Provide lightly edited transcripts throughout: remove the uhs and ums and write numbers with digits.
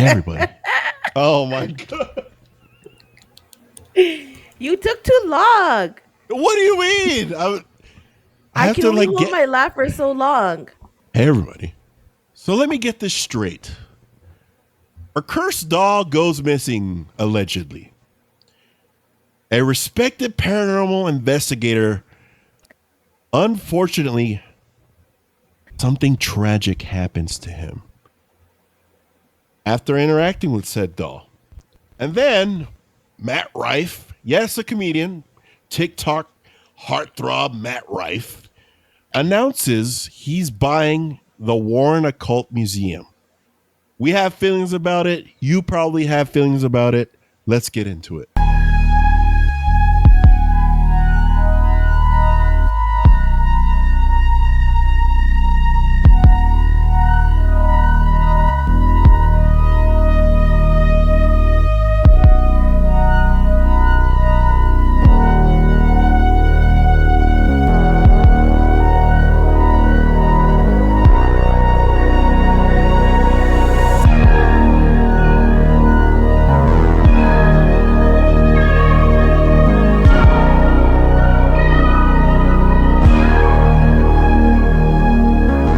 Hey, everybody. Oh, my God. You took too long. What do you mean? I I have can to, only like, hold my laugh for so long. Hey, everybody. So let me get this straight. A cursed doll goes missing, allegedly. A respected paranormal investigator, unfortunately, something tragic happens to him after interacting with said doll. And then Matt Rife, yes, a comedian, TikTok heartthrob Matt Rife, announces he's buying the Warren Occult Museum. We have feelings about it. You probably have feelings about it. Let's get into it.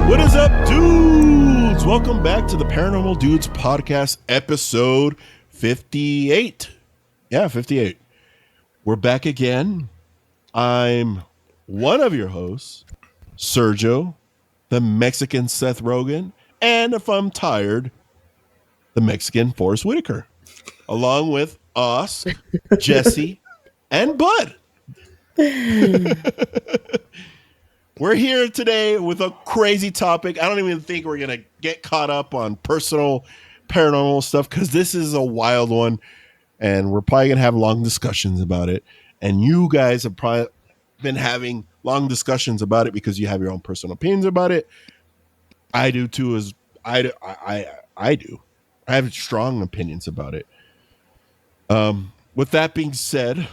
What is up, dudes? Welcome back to the Paranormal Dudes podcast, episode 58. Yeah, 58. We're back again. I'm one of your hosts, Sergio, the Mexican Seth Rogen, and if I'm tired, the Mexican Forrest Whitaker, along with us, Jessie, and Bud. We're here today with a crazy topic. I don't even think we're going to get caught up on personal paranormal stuff because this is a wild one, and we're probably going to have long discussions about it. And you guys have probably been having long discussions about it because you have your own personal opinions about it. I do too. I do. I have strong opinions about it. With that being said,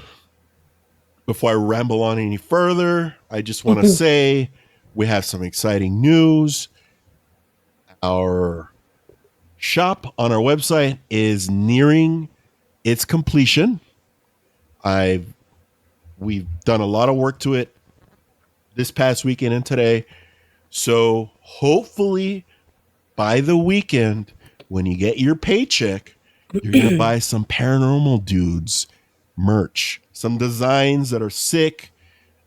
before I ramble on any further, I just want to say we have some exciting news. Our shop on our website is nearing its completion. We've done a lot of work to it this past weekend and today. So hopefully by the weekend, when you get your paycheck, you're going to buy some Paranormal Dudes merch, some designs that are sick,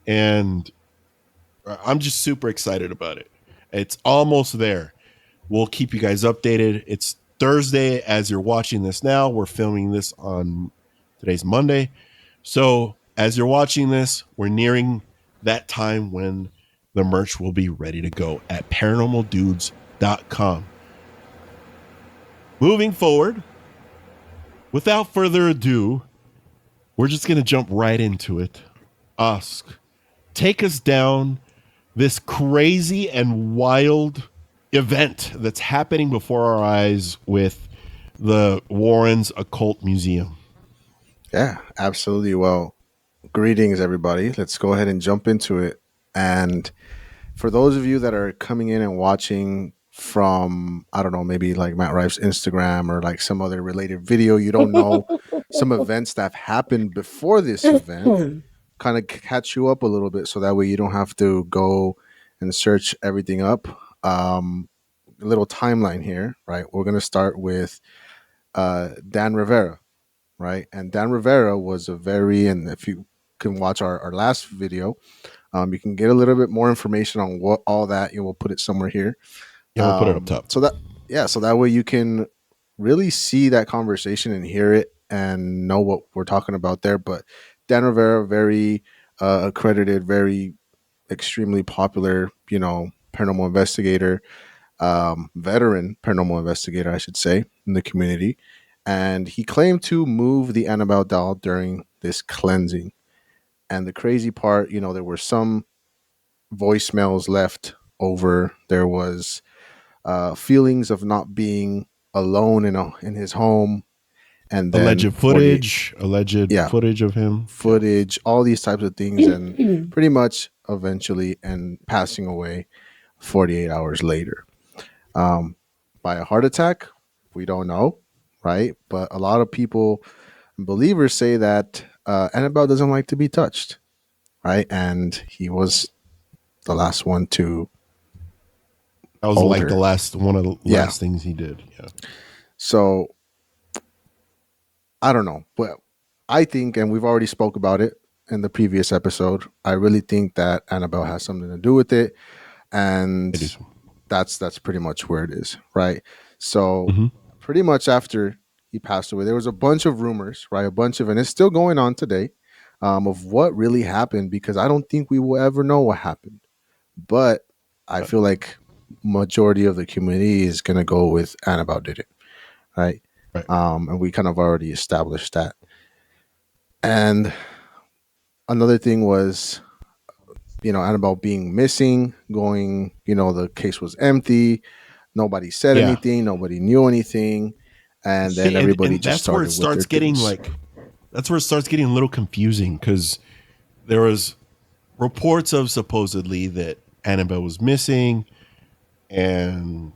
and I'm just super excited about it. It's almost there. We'll keep you guys updated. It's Thursday as you're watching this now. We're filming this on today's Monday. So as you're watching this, we're nearing that time when the merch will be ready to go at paranormaldudes.com. Moving forward, without further ado, we're just going to jump right into it. Take us down this crazy and wild event that's happening before our eyes with the Warren's Occult Museum. Yeah, absolutely. Well, greetings, everybody. Let's go ahead and jump into it. And for those of you that are coming in and watching from, I don't know, maybe like Matt Rife's Instagram or like some other related video, you don't know some events that have happened before this event, kind of catch you up a little bit so that way you don't have to go and search everything up. A little timeline here, right? We're going to start with Dan Rivera, right? And Dan Rivera was and if you can watch our last video, you can get a little bit more information on what all that. We'll put it somewhere here. Yeah, we'll put it up top. So that way you can really see that conversation and hear it and know what we're talking about there. But Dan Rivera, very accredited, very extremely popular, paranormal investigator, veteran paranormal investigator, I should say, in the community. And he claimed to move the Annabelle doll during this cleansing. And the crazy part, there were some voicemails left over. There was feelings of not being alone in his home, and then alleged footage of him, all these types of things, and pretty much eventually and passing away 48 hours later by a heart attack. We don't know. right? But a lot of people, believers, say that Annabelle doesn't like to be touched, right? And he was the last one to That was hold like the her. last one of the Yeah. last things he did. Yeah. So I don't know, but I think, and we've already spoke about it in the previous episode, I really think that Annabelle has something to do with it, It and is. that's pretty much where it is, right? So Mm-hmm. pretty much after he passed away, there was a bunch of rumors, right? A bunch of, and it's still going on today, of what really happened, because I don't think we will ever know what happened. But I feel like majority of the community is gonna go with Annabelle did it, right? Right. And we kind of already established that. And another thing was, Annabelle being missing, going, the case was empty. Nobody said Yeah. anything. Nobody knew anything. And then See, everybody and just that's where it started with their starts getting things. like, that's where it starts getting a little confusing, because there was reports of supposedly that Annabelle was missing, and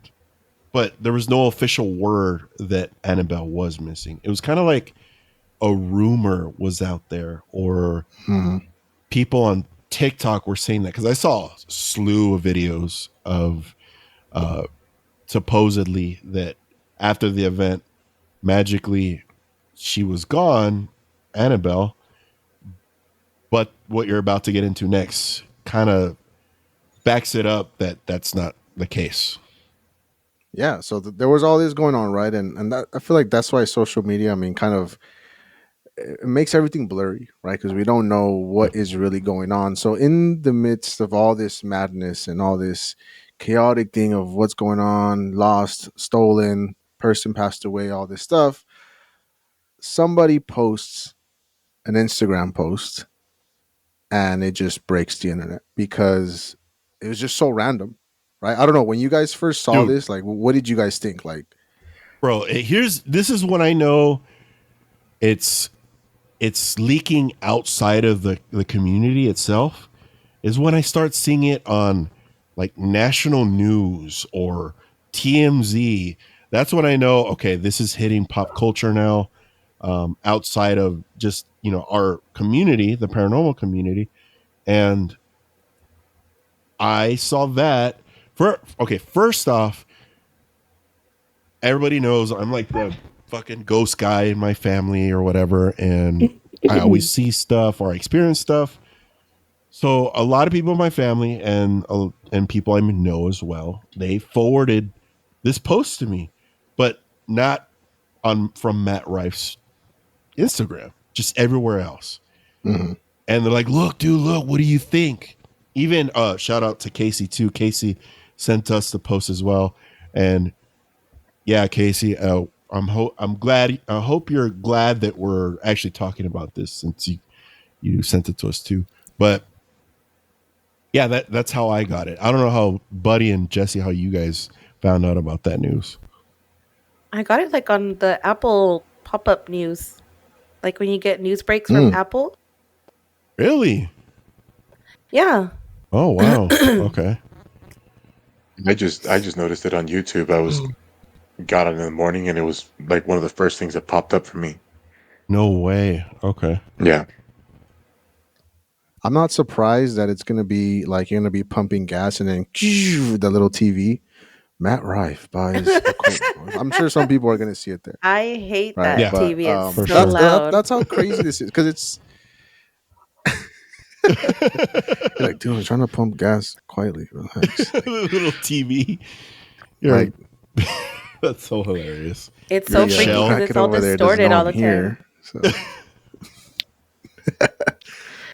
but there was no official word that Annabelle was missing. It was kind of like a rumor was out there, or Mhm. people on TikTok were saying that, because I saw a slew of videos of uh, supposedly that after the event, magically she was gone, Annabelle. But what you're about to get into next kind of backs it up that that's not the case. Yeah. So there was all this going on, right? And that, I feel like that's why social media, I mean, kind of it makes everything blurry, right? Because we don't know Yeah. what is really going on. So in the midst of all this madness and all this chaotic thing of what's going on, lost, stolen, person passed away, all this stuff, somebody posts an Instagram post and it just breaks the internet because it was just so random, right? I don't know. When you guys first saw Dude, this, like, what did you guys think? Like, bro, this is when I know it's leaking outside of the community itself, is when I start seeing it on like national news or TMZ. That's when I know, okay, this is hitting pop culture now, outside of just, our community, the paranormal community. And I saw that first off, everybody knows I'm like the fucking ghost guy in my family or whatever. And I always see stuff or I experience stuff. So a lot of people in my family and people I know as well, they forwarded this post to me, but not on from Matt Rife's Instagram, just everywhere else. mhm. And they're like, "Look, dude, look, what do you think?" Even shout out to Casey too. Casey sent us the post as well, and yeah, Casey, I'm glad. I hope you're glad that we're actually talking about this, since you sent it to us too. But yeah, that's how I got it. I don't know how Buddy and Jessie, how you guys found out about that news. I got it like on the Apple pop-up news. Like when you get news breaks from Mm. Apple. Really? Yeah. Oh wow. Okay. I just noticed it on YouTube. I was got it in the morning and it was like one of the first things that popped up for me. No way. Okay. Yeah. I'm not surprised that it's going to be like you're going to be pumping gas and then the little TV. Matt Rife buys. I'm sure some people are going to see it there, I hate right? that Yeah, But TV. It's for so sure. loud. that's how crazy this is, because it's you're like, dude, I'm trying to pump gas quietly. Relax. Little TV. You're Like, that's so hilarious. It's yeah, so yeah, freaky because Shell. it's crack it all over there. Doesn't distorted know all I'm the here. time. So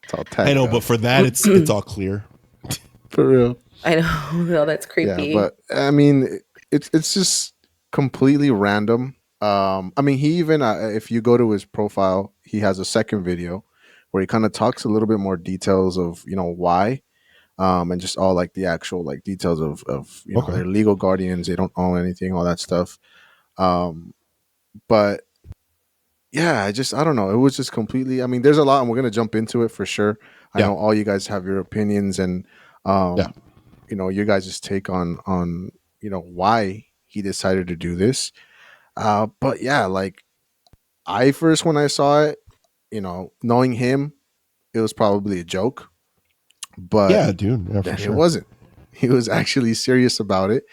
it's all I tacked know, up. but for that, it's all clear. For real. I know. No, that's Yeah, creepy. but I mean, it's just completely random. I mean, he even if you go to his profile, he has a second video where he kind of talks a little bit more details of why, and just all like the actual like details of Okay. their legal guardians, they don't own anything, all that stuff. But yeah, I don't know. It was just completely. I mean, there's a lot, and we're gonna jump into it for sure. I Yeah. know all you guys have your opinions and Yeah. your guys' take on why he decided to do this. But yeah, like I first when I saw it, knowing him, it was probably a joke, but Yeah, dude. Yeah, for then it sure. wasn't. He was actually serious about it,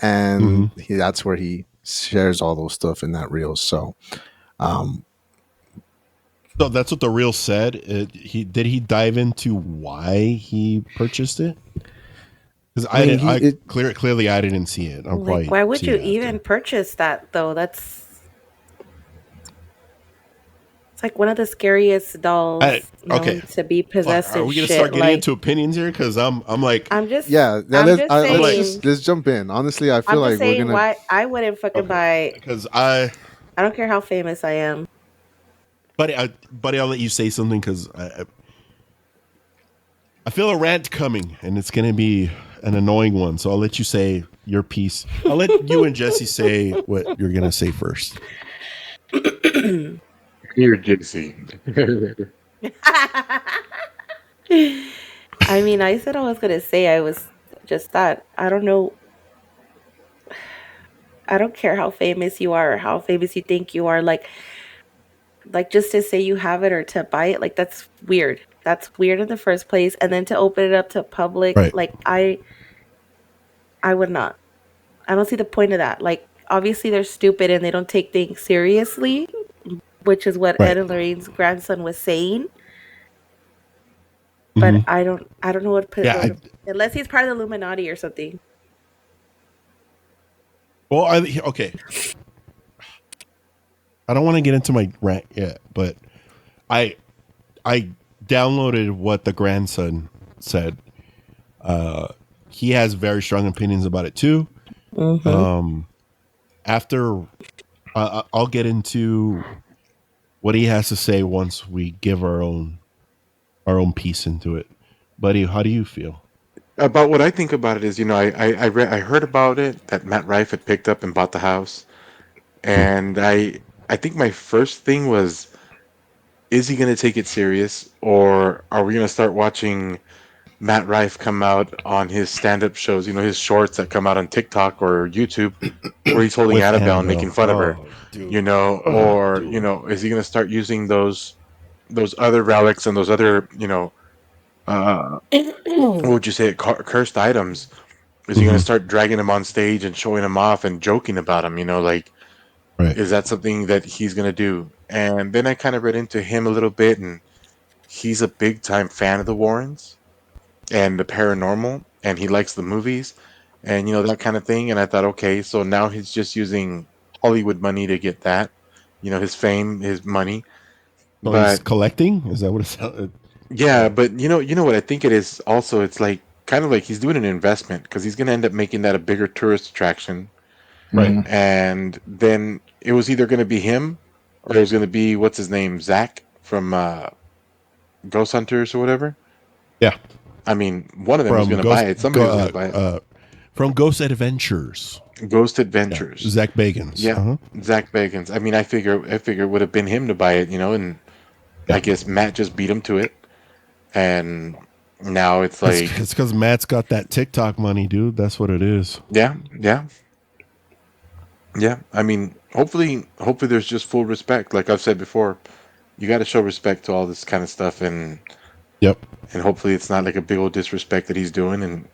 and Mm-hmm. that's where he shares all those stuff in that reel. So, um, So that's what the reel said. He dive into why he purchased it? Because I mean, clearly I didn't see it. I'll Like, probably why would see you it even after. purchase that though? It's like one of the scariest dolls Okay. known to be Fuck. possessed Are and we gonna shit. start getting Like, into opinions here? Because I'm like, yeah. I'm just I'm like, saying, Let's jump in. Honestly, I feel I'm just like we're saying gonna. why I wouldn't fucking okay, buy. because I don't care how famous I am. buddy, I'll let you say something because I feel a rant coming and it's gonna be an annoying one. So I'll let you say your piece. I'll let you and Jesse say what you're gonna say first. Here, Jessie. I mean, I said I was gonna say I was just that. I don't know. I don't care how famous you are or how famous you think you are. Like just to say you have it or to buy it, like that's weird. That's weird in the first place. And then to open it up to public, Right. like I would not. I don't see the point of that. Like obviously they're stupid and they don't take things seriously, which is what Ed Right. and Lorraine's grandson was saying. But Mm-hmm. I don't know Yeah. unless he's part of the Illuminati or something. Well, okay. I don't want to get into my rant yet, but I I downloaded what the grandson said. He has very strong opinions about it too. Mm-hmm. Um, after I'll get into what he has to say once we give our own piece into it. Buddy, how do you feel? About what I think about it is, I heard about it that Matt Rife had picked up and bought the house, Hmm. and I think my first thing was, is he going to take it serious, or are we going to start watching Matt Rife come out on his stand-up shows? His shorts that come out on TikTok or YouTube, where he's holding With Annabelle and making Annabelle. fun of her, Oh, dude. Oh, or dude. is he going to start using those other relics and those other what would you say, cursed items? Is he going to Hmm. start dragging them on stage and showing them off and joking about them? Like, Right. is that something that he's going to do? And then I kind of read into him a little bit, and he's a big time fan of the Warrens and the paranormal, and he likes the movies and that kind of thing. And I thought, okay, so now he's just using Hollywood money to get that, his fame, his money. So he's But collecting. Is that what it's? yeah, Oh, but you know what I think it is also. It's like kind of like he's doing an investment because he's going to end up making that a bigger tourist attraction. right. Mhm. And then it was either going to be him or it was going to be what's his name, Zach from Ghost Hunters or whatever. Yeah. I mean, one of them was From going to buy it. Somebody was going to buy it. From Ghost Adventures. Ghost Yeah. Adventures. Zach Bagans. Yeah, Uh-huh. Zach Bagans. I mean, I figure it would have been him to buy it, and I Yeah. guess Matt just beat him to it, and now it's It's like, because Matt's got that TikTok money, dude. That's what it is. yeah, yeah, yeah. I mean, hopefully, there's just full respect. Like I've said before, you got to show respect to all this kind of stuff, Yep. and hopefully, it's not like a big old disrespect that he's doing, and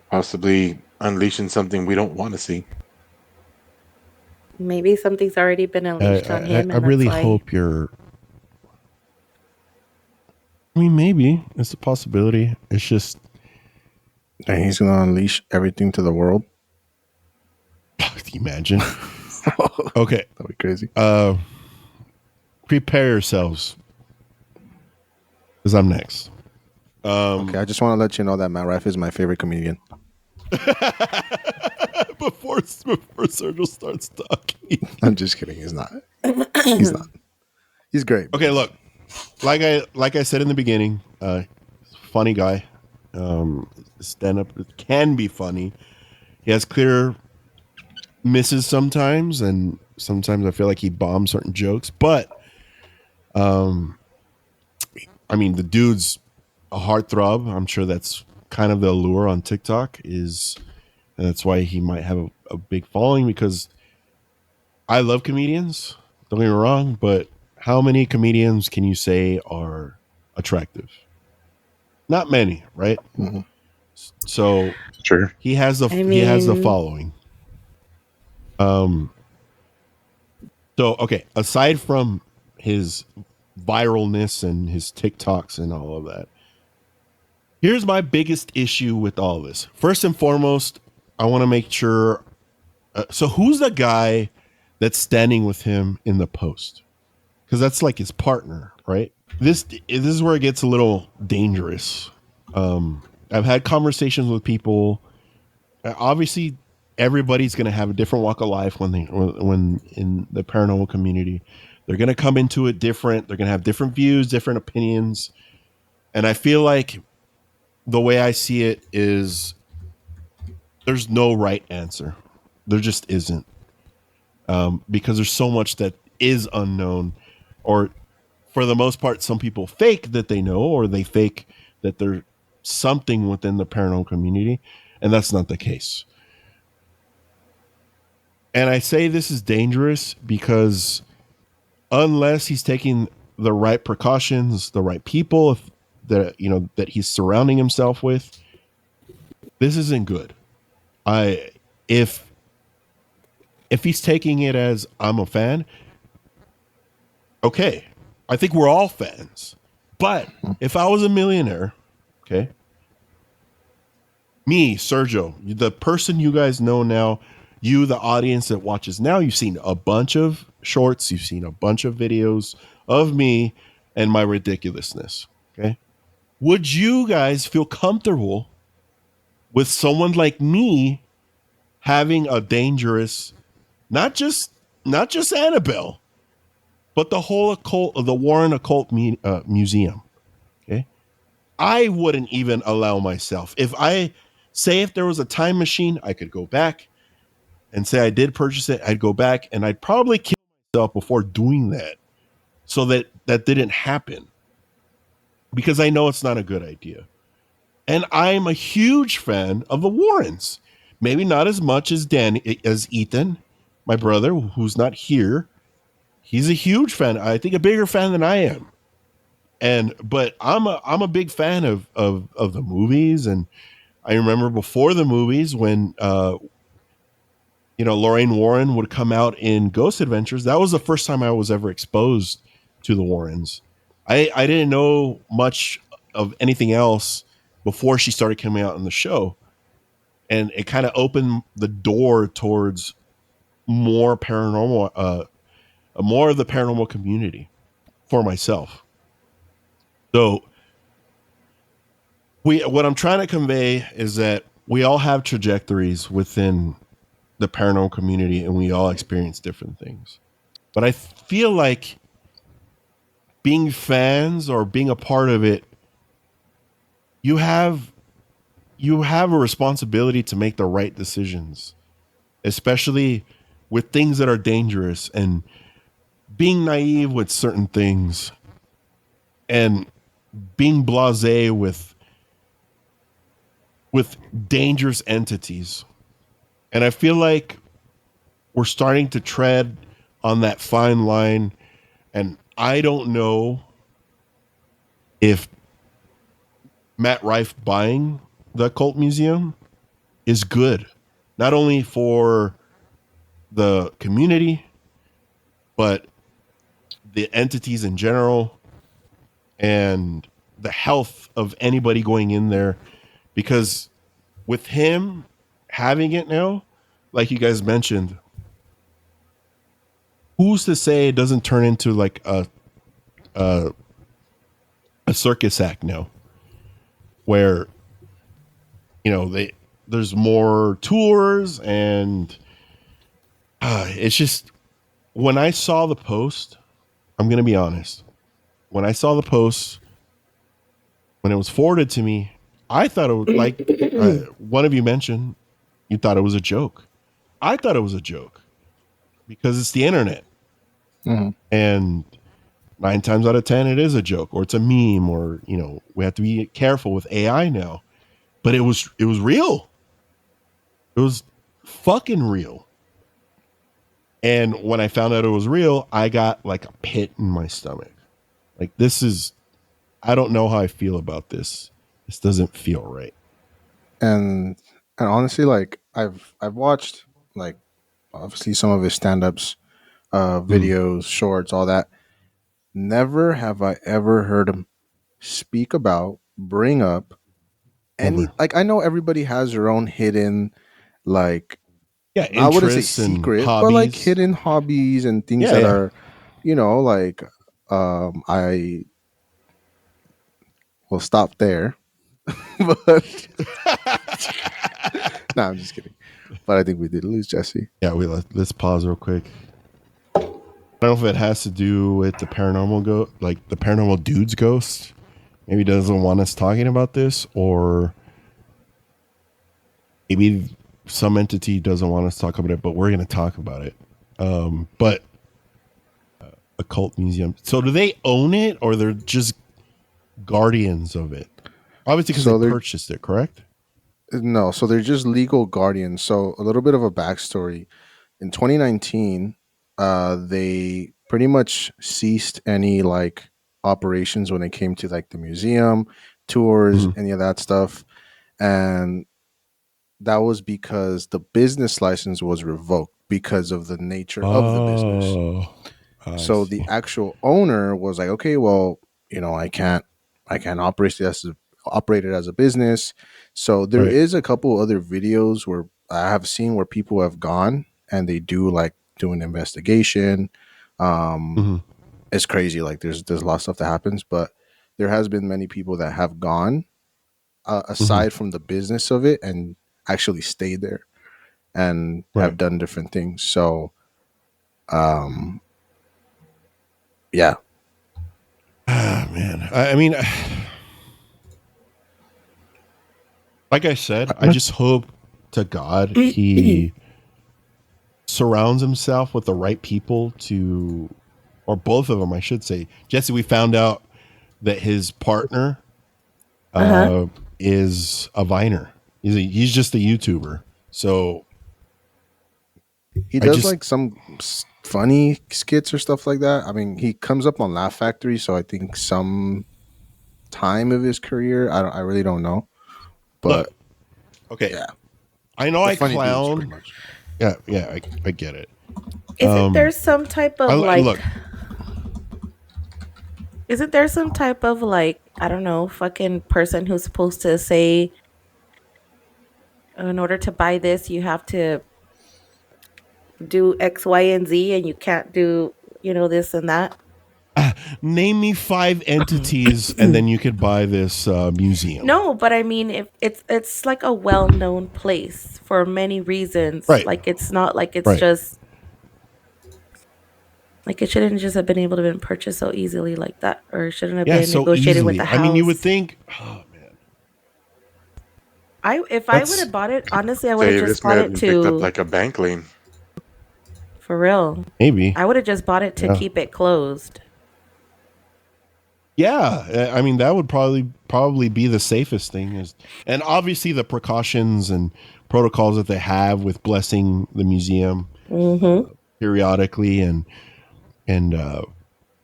possibly unleashing something we don't want to see. Maybe something's already been I, unleashed on I, him, I and that's really why. hope you're. I mean, maybe it's a possibility. It's just And he's gonna unleash everything to the world. imagine. That'd Okay. be crazy. Prepare yourselves because I'm next. Okay, I just want to let you know that Matt Rife is my favorite comedian. before Sergio starts talking. I'm just kidding. He's not. He's not. He's great. Okay, look, like I said in the beginning, funny guy. Stand up can be funny. He has clear misses sometimes, and sometimes I feel like he bombs certain jokes. But I mean, the dude's a heartthrob. I'm sure that's kind of the allure on TikTok is, and that's why he might have a big following because I love comedians. Don't get me wrong, but how many comedians can you say are attractive? Not many, right? Mhm. So Sure. I he has the mean, following. Um. So okay, aside from his viralness and his TikToks and all of that, here's my biggest issue with all this. First and foremost, I want to make sure. So who's the guy that's standing with him in the post? Because that's like his partner, right? This is where it gets a little dangerous. I've had conversations with people. Obviously, everybody's going to have a different walk of life when in the paranormal community. They're going to come into it different. They're going to have different views, different opinions, and I feel like the way I see it is there's no right answer. There just isn't, because there's so much that is unknown, or for the most part, some people fake that they know, or they fake that they're something within the paranormal community, and that's not the case. And I say this is dangerous because unless he's taking the right precautions, the right people, that he's surrounding himself with, this isn't good. I if if he's taking it as I'm a fan, okay. I think we're all fans. But if I was a millionaire, okay, me, Sergio, the person you guys know now, you, the audience that watches now, you've seen a bunch of shorts, you've seen a bunch of videos of me and my ridiculousness. Okay. Would you guys feel comfortable with someone like me having a dangerous, not just not just Annabelle, but the whole occult, the Warren Occult Museum? Okay. I wouldn't even allow myself. If there was a time machine, I could go back and say I did purchase it. I'd go back and I'd probably kill myself before doing that, so that didn't happen, because I know it's not a good idea. And I'm a huge fan of the Warrens. Maybe not as much as Ethan, my brother, who's not here. He's a huge fan. I think a bigger fan than I am. But I'm a big fan of the movies, and I remember before the movies when Lorraine Warren would come out in Ghost Adventures. That was the first time I was ever exposed to the Warrens. I didn't know much of anything else before she started coming out in the show, and it kind of opened the door towards more paranormal, more of the paranormal community for myself. So what I'm trying to convey is that we all have trajectories within the paranormal community, and we all experience different things. But I feel like being fans or being a part of it, you have a responsibility to make the right decisions, especially with things that are dangerous, and being naive with certain things, and being blasé with dangerous entities. And I feel like we're starting to tread on that fine line, and I don't know if Matt Rife buying the Occult Museum is good, not only for the community, but the entities in general, and the health of anybody going in there. Because with him having it now, like you guys mentioned, who's to say it doesn't turn into like a, a circus act now, where there's more tours, and it's just, when I saw the post, I'm gonna be honest, when I saw the post, when it was forwarded to me, I thought it was like, one of you mentioned you thought it was a joke. I thought it was a joke because it's the internet, Mhm. and 9 times out of 10 it is a joke, or it's a meme, or we have to be careful with AI now. But it was real. It was fucking real. And when I found out it was real, I got like a pit in my stomach. Like I don't know how I feel about this. This doesn't feel right. And honestly, like I've watched like obviously some of his stand-ups, Mm. videos, shorts, all that. Never have I ever heard him speak about, bring up any, Never. like, I know everybody has their own hidden, like, Yeah, I wouldn't say interests and secret, but like hobbies. hidden hobbies and things Yeah, that yeah. are, like, I will stop there. But no, I'm just kidding. But I think we did lose Jesse. Yeah, let's pause real quick. I don't know if it has to do with the like the Paranormal Dudes Ghost. Maybe he doesn't want us talking about this, or maybe some entity doesn't want us to talk about it, but we're going to talk about it. But Occult Museum. So do they own it, or they're just guardians of it? Obviously, because they So they're purchased it, correct? no, so they're just legal guardians. So a little bit of a backstory. In 2019, they pretty much ceased any like operations when it came to like the museum tours, Mm-hmm. any of that stuff, and that was because the business license was revoked because of the nature of the business. Oh, I So the see. actual owner was like, okay, well, I can't operate it as a business. So there Right. is a couple other videos where I have seen where people have gone and they do an investigation. Um, Mm-hmm. it's crazy. Like there's a lot of stuff that happens, but there has been many people that have gone, Mm-hmm. aside from the business of it, and actually stayed there and Right. have done different things. So, um, yeah, Ah, man. I mean, like I said, I just hope to God he surrounds himself with the right people or both of them, I should say. Jesse, we found out that his partner Uh-huh. uh, is a Viner. He's just a YouTuber. So he I does just like some funny skits or stuff like that. I mean, he comes up on Laugh Factory, so I think some time of his career, I really don't know, look. but Okay, yeah, I know the I funny dudes pretty clown. much. Yeah, yeah, I get it. Isn't there some type of Look. like isn't there some type of like, I don't know, fucking person who's supposed to say in order to buy this you have to do X, Y, and Z and you can't do, this and that? Name me 5 entities, and then you could buy this museum. No, but I mean, if it's like a well-known place for many reasons. Right, Like it's not like it's right. just like it shouldn't just have been able to been purchased so easily like that, or shouldn't have Yeah, been so negotiated with easily. the I mean, you would house. think, oh man, If I would that's have bought it, honestly, I would have Say just this may bought have it been picked up to like a bank lien. for real. maybe. I would have just bought it to Yeah, keep it closed. yeah. I mean, that would probably be the safest thing. And obviously the precautions and protocols that they have with blessing the museum Mm-hmm. periodically, and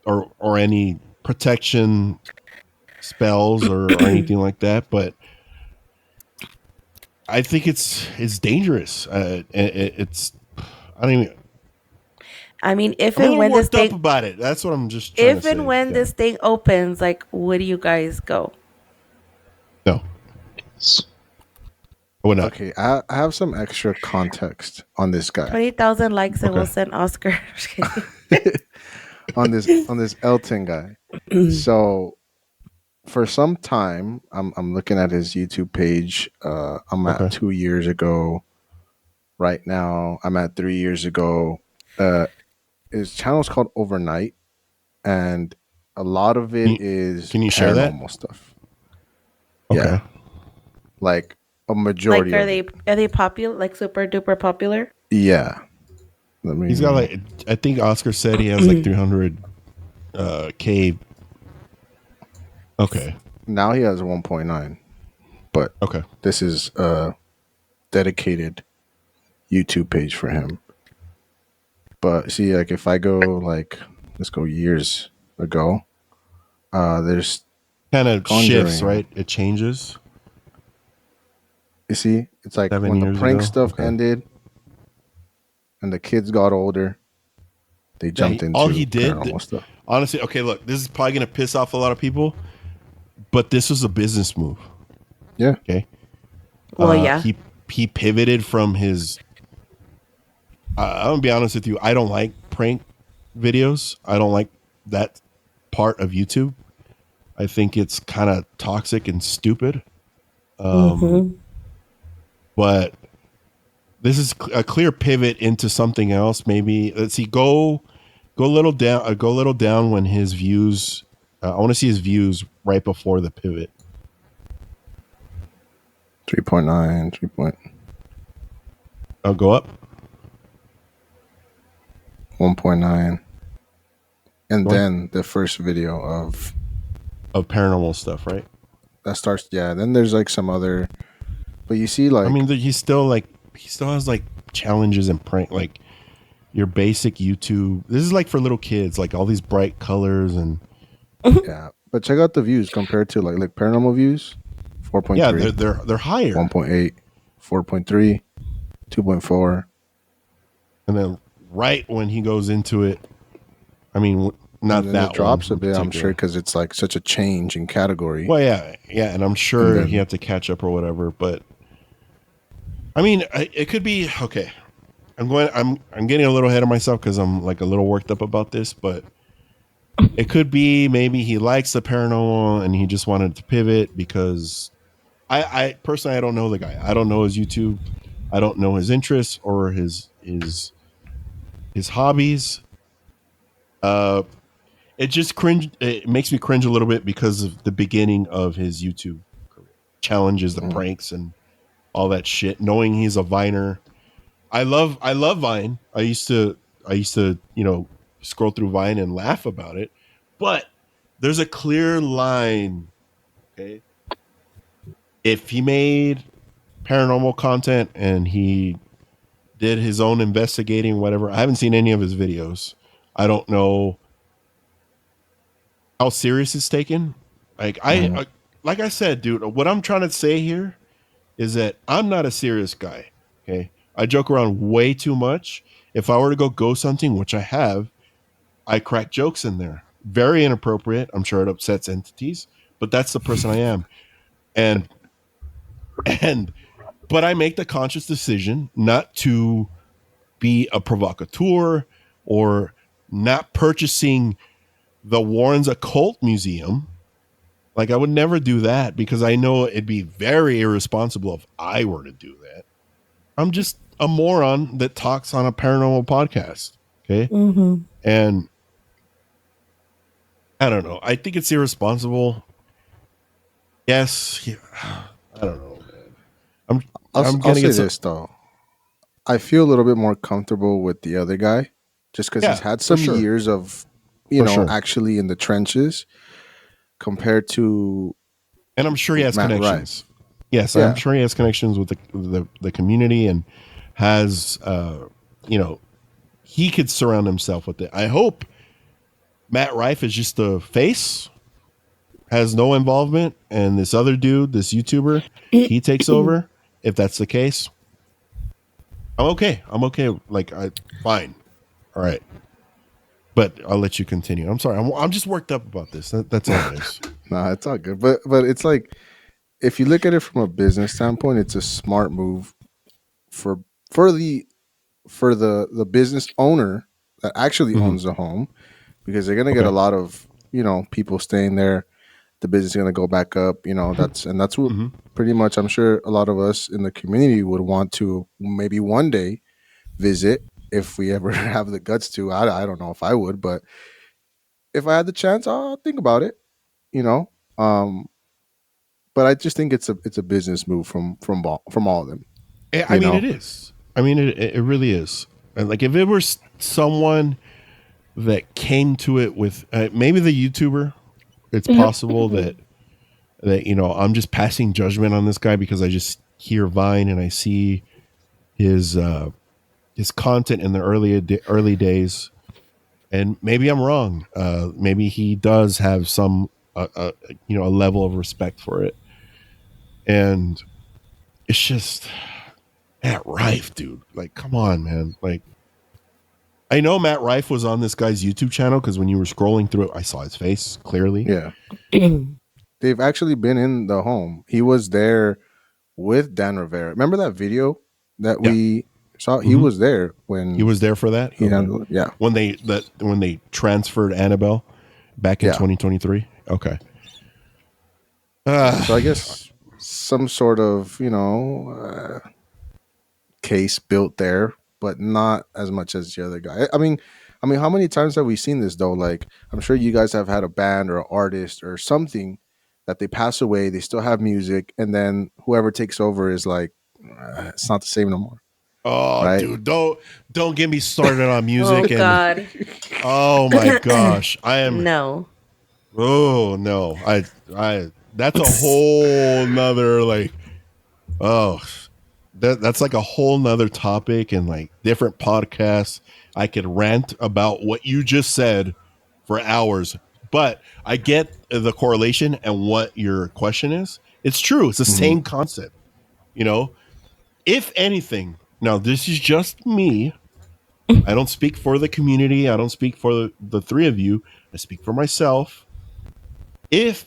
or any protection spells or anything like that. But I think it's dangerous. It's I don't even. I mean, I'm a little worked up about it. That's what I'm just trying to if and say. when Yeah. this thing opens, like, where do you guys go? No, I would not. Okay, I have some extra context on this guy, 20,000 likes and we'll Okay. send Oscar. Just kidding. on this Elton guy. So for some time, I'm looking at his YouTube page. I'm at Okay. 2 years ago. Right now, I'm at 3 years ago. Uh, his channel's called Overnight, and a lot of Can it you, is can you share that? paranormal stuff. Okay. Yeah, like a Like, majority are of they it. are they popular? Like super duper popular? Yeah. Let He's got me. like, I think Oscar said he has like 300 K. Okay. Now he has 1.9, but Okay. this is a dedicated YouTube page for him. But see, like if I go like let's go years ago, there's Kind of shifts, Conjuring. right? It changes. You see, it's like 7 when the years prank ago. stuff Okay. ended and the kids got older, they Yeah. jumped All he into did, paranormal stuff. honestly. Okay, look, this is probably gonna piss off a lot of people, but this was a business move. Yeah. Okay. Well, yeah. He pivoted from his. I'm gonna be honest with you. I don't like prank videos. I don't like that part of YouTube. I think it's kind of toxic and stupid. Mm-hmm. But this is a clear pivot into something else. Maybe let's see. Go a little down. Go a little down when his views. I want to see his views right before the pivot. 3.9, 3 point, I'll go up. 1.9. And Go on. then the first video Of paranormal stuff, right? that starts, yeah. Then there's like some other, but you see, I like, mean, he still has like challenges and prank, like your basic YouTube. This is like for little kids, like all these bright colors and yeah. But check out the views compared to like paranormal views 4.3, yeah, they're higher. 1.8, 4.3, 2.4. And then right when he goes into it, I mean, not And then that it drops one a in bit, I'm sure, particular. because it's like such a change in category. Well, yeah, and I'm sure And he then- had to catch up or whatever. But I mean, it could be okay. I'm getting a little ahead of myself because I'm like a little worked up about this, but it could be maybe he likes the paranormal and he just wanted to pivot because I personally I don't know the guy. I don't know his YouTube. I don't know his interests or his hobbies. It just cringe. It makes me cringe a little bit because of the beginning of his YouTube career. Challenges, the pranks, and all that shit. Knowing he's a Viner, I love Vine. I used to scroll through Vine and laugh about it, but there's a clear line. Okay, if he made paranormal content and he did his own investigating, whatever. I haven't seen any of his videos. I don't know how serious it's taken. Like I said, dude, what I'm trying to say here is that I'm not a serious guy. Okay. I joke around way too much. If I were to go ghost hunting, which I have, I crack jokes in there. Very inappropriate. I'm sure it upsets entities, but that's the person I am. And and but I make the conscious decision not to be a provocateur or not purchasing the Warren's Occult Museum. Like I would never do that because I know it'd be very irresponsible if I were to do that. I'm just a moron that talks on a paranormal podcast. Okay. Mm-hmm. And I don't know. I think it's irresponsible. Yes. I don't know, man. I'm I'll gonna say get some. this though. I feel a little bit more comfortable with the other guy just because he's Yeah, had for some sure. years of, For sure. actually in the trenches compared to And I'm sure he has Matt connections. Rife. Yes, I'm Yeah. sure he has connections with the community and has he could surround himself with it. I hope Matt Rife is just the face, has no involvement, and this other dude, this YouTuber, he takes over. If that's the case, I'm okay. Fine. All right. But I'll let you continue. I'm sorry. I'm just worked up about this. That's all it is. Nah, it's all good. But it's like if you look at it from a business standpoint, it's a smart move for the business owner that actually Mhm. owns the home because they're gonna get a Okay. lot of people staying there. The business is gonna go back up. That's what Mhm. pretty much I'm sure a lot of us in the community would want to maybe one day visit if we ever have the guts to. I don't know if I would, but if I had the chance, I'll think about it. You know, um, but I just think it's a business move from all of them. I You mean, know, it is. I mean, it really is. And like, if it were someone that came to it with maybe the YouTuber, it's possible that I'm just passing judgment on this guy because I just hear Vine and I see his his content in the early days, and maybe I'm wrong. Maybe he does have some a level of respect for it, and it's just Matt Rife, dude. Like, come on, man. Like, I know Matt Rife was on this guy's YouTube channel because when you were scrolling through it, I saw his face clearly. Yeah. They've actually been in the home. He was there with Dan Rivera. Remember that video that we saw? He was there when He was there for that. he handled it. Yeah. When they transferred Annabelle back in 2023. Okay. So I guess some sort of case built there, but not as much as the other guy. I mean, how many times have we seen this though? Like, I'm sure you guys have had a band or an artist or something that they pass away, they still have music, and then whoever takes over is like, it's not the same no more. Oh, right? dude, don't get me started on music. Oh God. Oh my gosh, I am no. Oh no, I that's a whole nother that's like a whole nother topic and like different podcasts. I could rant about what you just said for hours, but I get the correlation and what your question is. It's true. It's the same concept. If anything, now this is just me. I don't speak for the community. I don't speak for the three of you. I speak for myself. If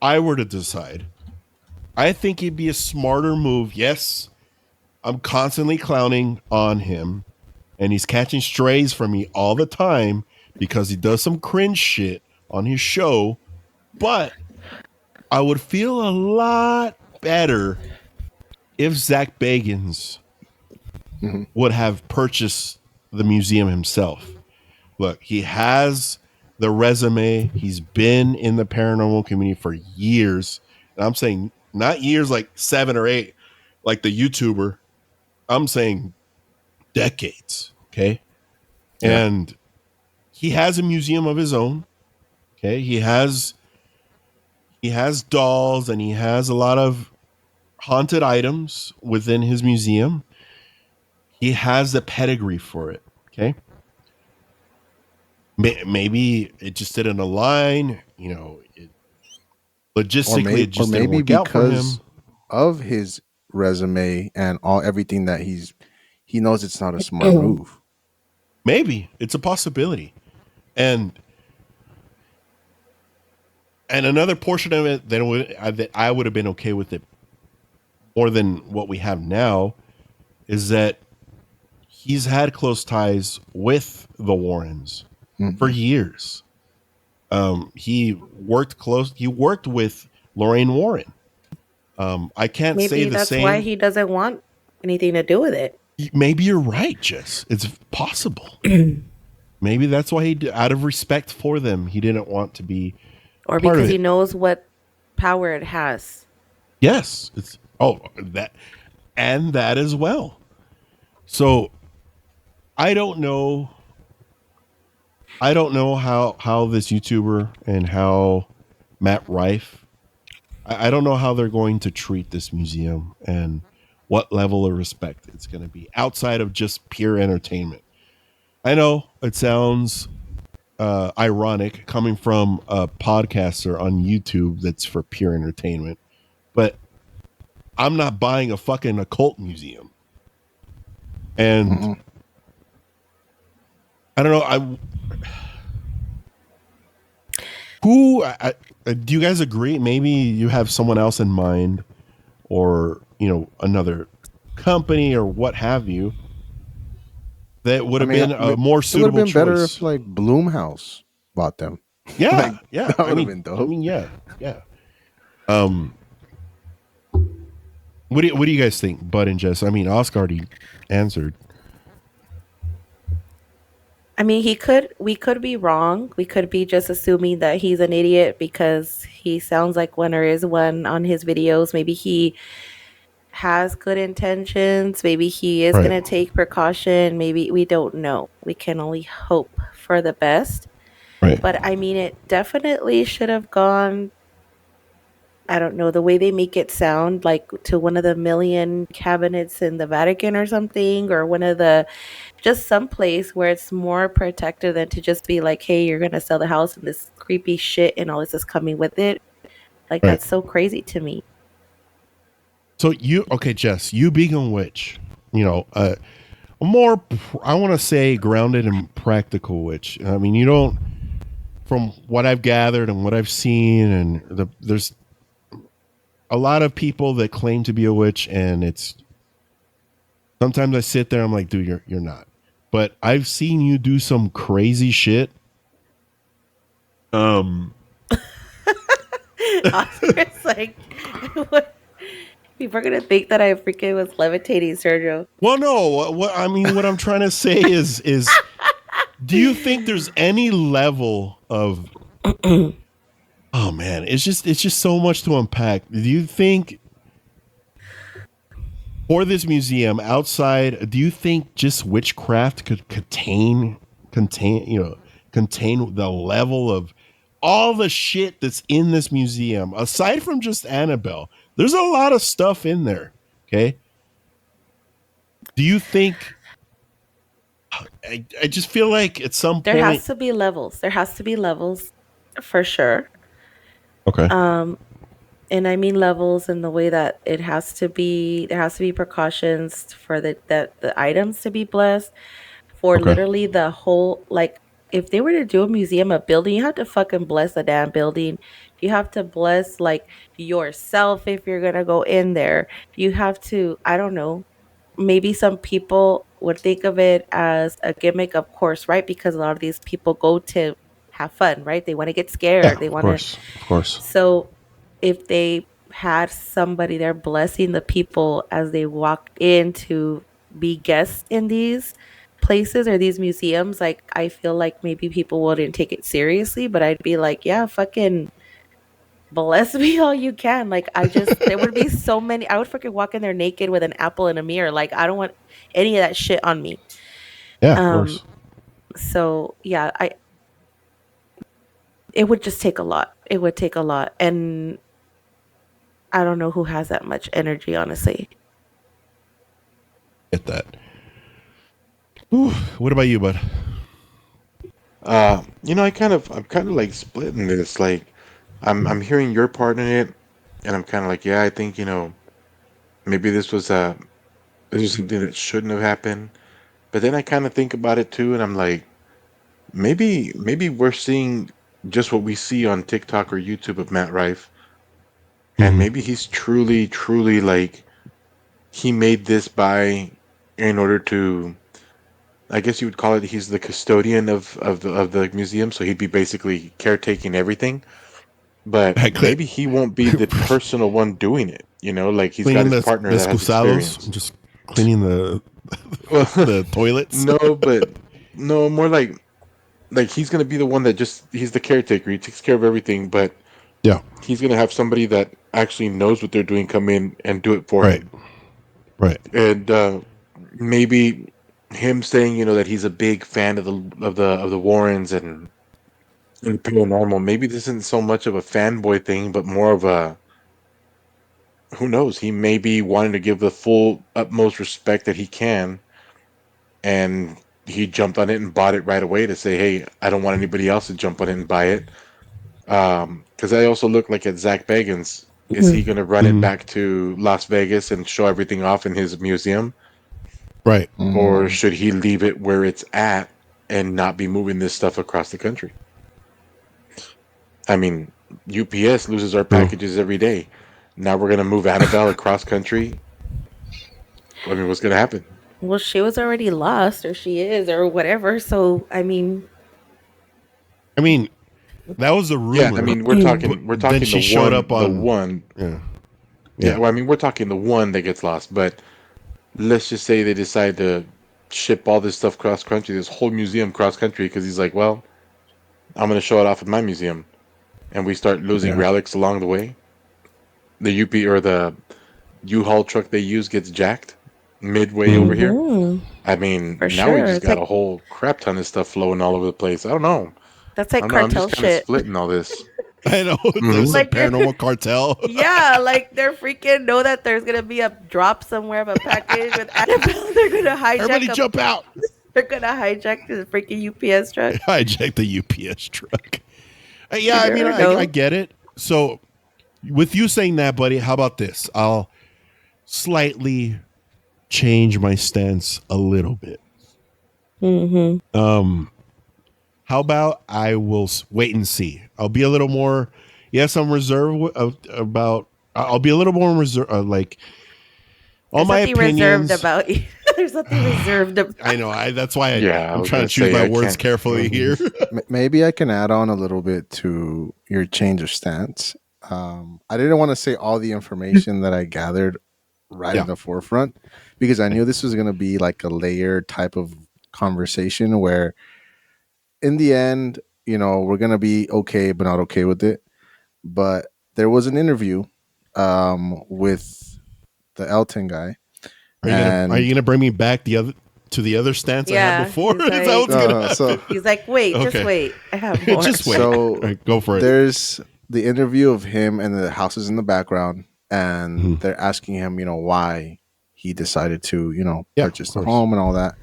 I were to decide, I think it'd be a smarter move. Yes, I'm constantly clowning on him, and he's catching strays from me all the time because he does some cringe shit on his show. But I would feel a lot better if Zach Bagans would have purchased the museum himself. Look, he has the resume. He's been in the paranormal community for years. And I'm saying not years like 7 or 8, like the YouTuber. I'm saying decades. Okay. Yeah. And he has a museum of his own. Okay. He has dolls and he has a lot of haunted items within his museum. He has the pedigree for it. Okay. Maybe it just didn't align, logistically it just didn't work out for him. Of his resume and everything that he knows it's not a smart move. Maybe it's a possibility. And another portion of it that I would have been okay with it more than what we have now is that he's had close ties with the Warrens for years. He worked with Lorraine Warren. I can't say the same. Maybe that's why he doesn't want anything to do with it. Maybe you're right, Jess. It's possible. Maybe that's why out of respect for them, he didn't want to be or part because of he it. knows what power it has. Yes, that as well. So I don't know how this YouTuber and how Matt Rife, I don't know how they're going to treat this museum and what level of respect it's going to be outside of just pure entertainment. I know it sounds ironic coming from a podcaster on YouTube that's for pure entertainment, but I'm not buying a fucking occult museum. And I don't know. Do you guys agree? Maybe you have someone else in mind, or another company or what have you, that would have been a more suitable It would have been better choice. if like Bloomhouse bought them. Yeah, yeah. That would have been dope. Yeah. What do you guys think, Bud and Jess? I mean, Oscar already answered. I mean, we could be wrong. We could be just assuming that he's an idiot because he sounds like one or is one on his videos. Maybe he has good intentions. Maybe he is going to take precaution. Maybe we don't know. We can only hope for the best. Right. But I mean, it definitely should have gone I don't know, the way they make it sound like to one of the million cabinets in the Vatican or something, or one of the just some place where it's more protected than to just be like, hey, you're gonna sell the house and this creepy shit and all this is coming with it. Like Right. that's so crazy to me. So okay, Jess, you being a witch, you know, a more, I want to say, grounded and practical witch. I mean, you don't, from what I've gathered and what I've seen, and there's a lot of people that claim to be a witch, and it's sometimes I sit there, I'm like, dude, you're not. But I've seen you do some crazy shit. Oscar's like, what? People are gonna think that I freaking was levitating, Sergio. Well, no, what I mean, what I'm trying to say is, do you think there's any level of, oh man, it's just so much to unpack. Do you think for this museum outside, do you think just witchcraft could contain the level of all the shit that's in this museum aside from just Annabelle? There's a lot of stuff in there. Okay. Do you think, I just feel like at some There point, has to be levels. There has to be levels for sure. okay. And I mean levels in the way that it has to be, there has to be precautions for the items to be blessed, for Okay. literally the whole, like, if they were to do a museum, a building, you have to fucking bless the damn building. You have to bless like yourself if you're gonna go in there. You have to, I don't know, maybe some people would think of it as a gimmick, of course, right? Because a lot of these people go to have fun, right? They want to get Yeah, scared. They of want to. course. Of course. So if they had somebody there blessing the people as they walk in to be guests in these places or these museums, like I feel like maybe people wouldn't take it seriously, but I'd be like, yeah, fucking bless me all you can. Like I just, there would be so many, I would freaking walk in there naked with an apple in a mirror. Like I don't want any of that shit on me. Yeah, of Um, course. so yeah, it would just take a lot. It would take a lot. And I don't know who has that much energy, honestly. Get that. Ooh, what about you, bud? I'm kind of like splitting this. Like, I'm hearing your part in it, and I'm kind of like, yeah, I think maybe this was something that shouldn't have happened. But then I kind of think about it too, and I'm like, maybe we're seeing just what we see on TikTok or YouTube of Matt Rife, and Mm-hmm. maybe he's truly like he made this by in order to. I guess you would call it he's the custodian of the museum, so he'd be basically caretaking everything. But Back maybe he won't be the personal one doing it. Like he's got cleaning his the partner that has excusados, experience. just cleaning the Well, the toilets. no, but no, more like he's gonna be the one that just he's the caretaker. He takes care of everything, but Yeah. he's gonna have somebody that actually knows what they're doing come in and do it for Right. him. Right. And maybe him saying, that he's a big fan of the Warrens and paranormal. Maybe this isn't so much of a fanboy thing, but more of a who knows? He may be wanting to give the full utmost respect that he can, and he jumped on it and bought it right away to say, "Hey, I don't want anybody else to jump on it and buy it." Because I also look like at Zach Bagans. Is he going to run it Mm-hmm. back to Las Vegas and show everything off in his museum, Right. or should he leave it where it's at and not be moving this stuff across the country? I mean, UPS loses our True. packages every day. Now we're going to move Annabelle across country. I mean, what's going to happen? Well, she was already lost, or she is, or whatever. So, I mean, I mean, that was a Yeah, I rumor, mean, but we're then talking she showed up the on. one. Yeah. Yeah, Yeah. well, I mean, we're talking the one that gets lost, but let's just say they decide to ship all this stuff cross country, this whole museum cross country, because he's like, well, I'm going to show it off in my museum, and we start losing Yeah. relics along the way. The UP or the U-Haul truck they use gets jacked midway over here. I mean, for now we sure, just got a whole crap ton of stuff flowing all over the place. I don't know. that's like I'm cartel just kind of shit. splitting all this. I know there's Mhm. some Like, paranormal cartel. yeah, like they're freaking know that there's gonna be a drop somewhere of a package with Annabelle. They're gonna Everybody hijack a. jump out! They're gonna hijack the freaking UPS truck. Hijack the UPS truck. You Yeah, I mean, never I know. get it. So, with you saying that, buddy, how about this? I'll slightly change my stance a little bit. Mm-hmm. How about I will wait and see? I'll be a little more. Yes, I'm reserved about. I'll be a little more reserved. Like all There's my nothing reserved opinions. about you. There's nothing reserved about. I know. That's why Yeah, I I'm was trying gonna to choose say my I words can't. carefully here. Maybe I can add on a little bit to your change of stance. I didn't want to say all the information that I gathered right Yeah. in the forefront because I knew this was going to be like a layered type of conversation where, in the end, we're going to be okay, but not okay with it. But there was an interview with the Elton guy. Are you And gonna bring me back the other stance I had Yeah, before? he's Is that like, what's gonna so happen? he's like, wait, just Okay. wait. I have more. Just wait. So All right, go for it. there's the interview of him and the houses in the background, and Mhm. they're asking him, why he decided to, Yeah, purchase of the course. home and all that.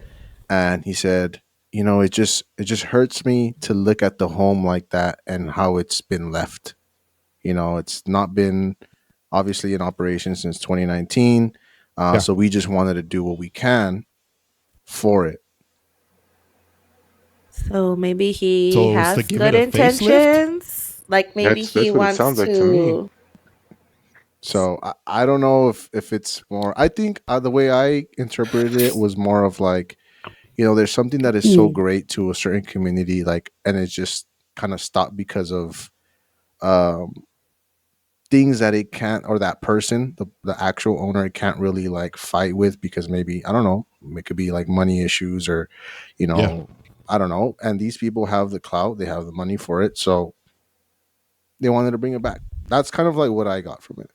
And he said, it just hurts me to look at the home like that and how it's been left. It's not been obviously in operation since 2019. Yeah. So we just wanted to do what we can for it. So maybe he So it's to has give good it a facelift? intentions. Like maybe That's he what it wants sounds like to me. to. So I don't know if it's more. I think the way I interpreted it was more of like, there's something that is so great to a certain community, like, and it's just kind of stopped because of um, things that it can't, or that person, the actual owner, it can't really like fight with because maybe, I don't know, it could be like money issues or, Yeah. I don't know. And these people have the clout, they have the money for it, so they wanted to bring it back. That's kind of like what I got from it.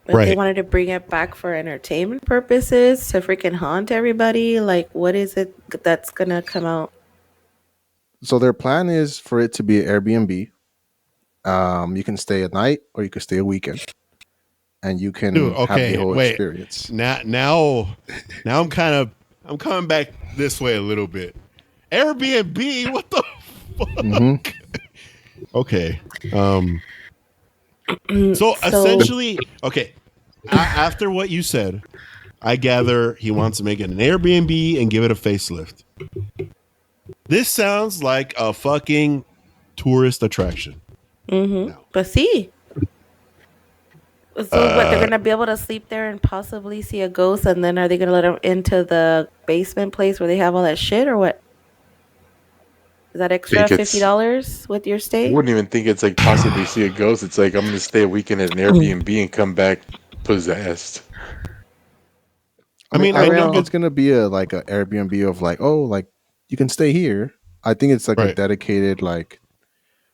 But they Right. wanted to bring it back for entertainment purposes to freaking haunt everybody. Like, what is it that's gonna come out? So their plan is for it to be an Airbnb. You can stay a night or you can stay a weekend, and you can Dude, have the okay, whole wait. experience. Now I'm coming back this way a little bit. Airbnb, what the fuck? Mhm. Okay. So essentially, okay. After what you said, I gather he wants to make it an Airbnb and give it a facelift. This sounds like a fucking tourist attraction. No. But see. So what? They're gonna be able to sleep there and possibly see a ghost, and then are they gonna let them into the basement place where they have all that shit, or what? Is that extra Think it's. $50 with your I stay? wouldn't even think it's like possibly see a ghost. It's like I'm gonna stay a weekend at an Airbnb and come back possessed. I mean, I I don't think know. it's gonna be a Airbnb of like, oh, like you can stay here. I think it's like a Right. dedicated like,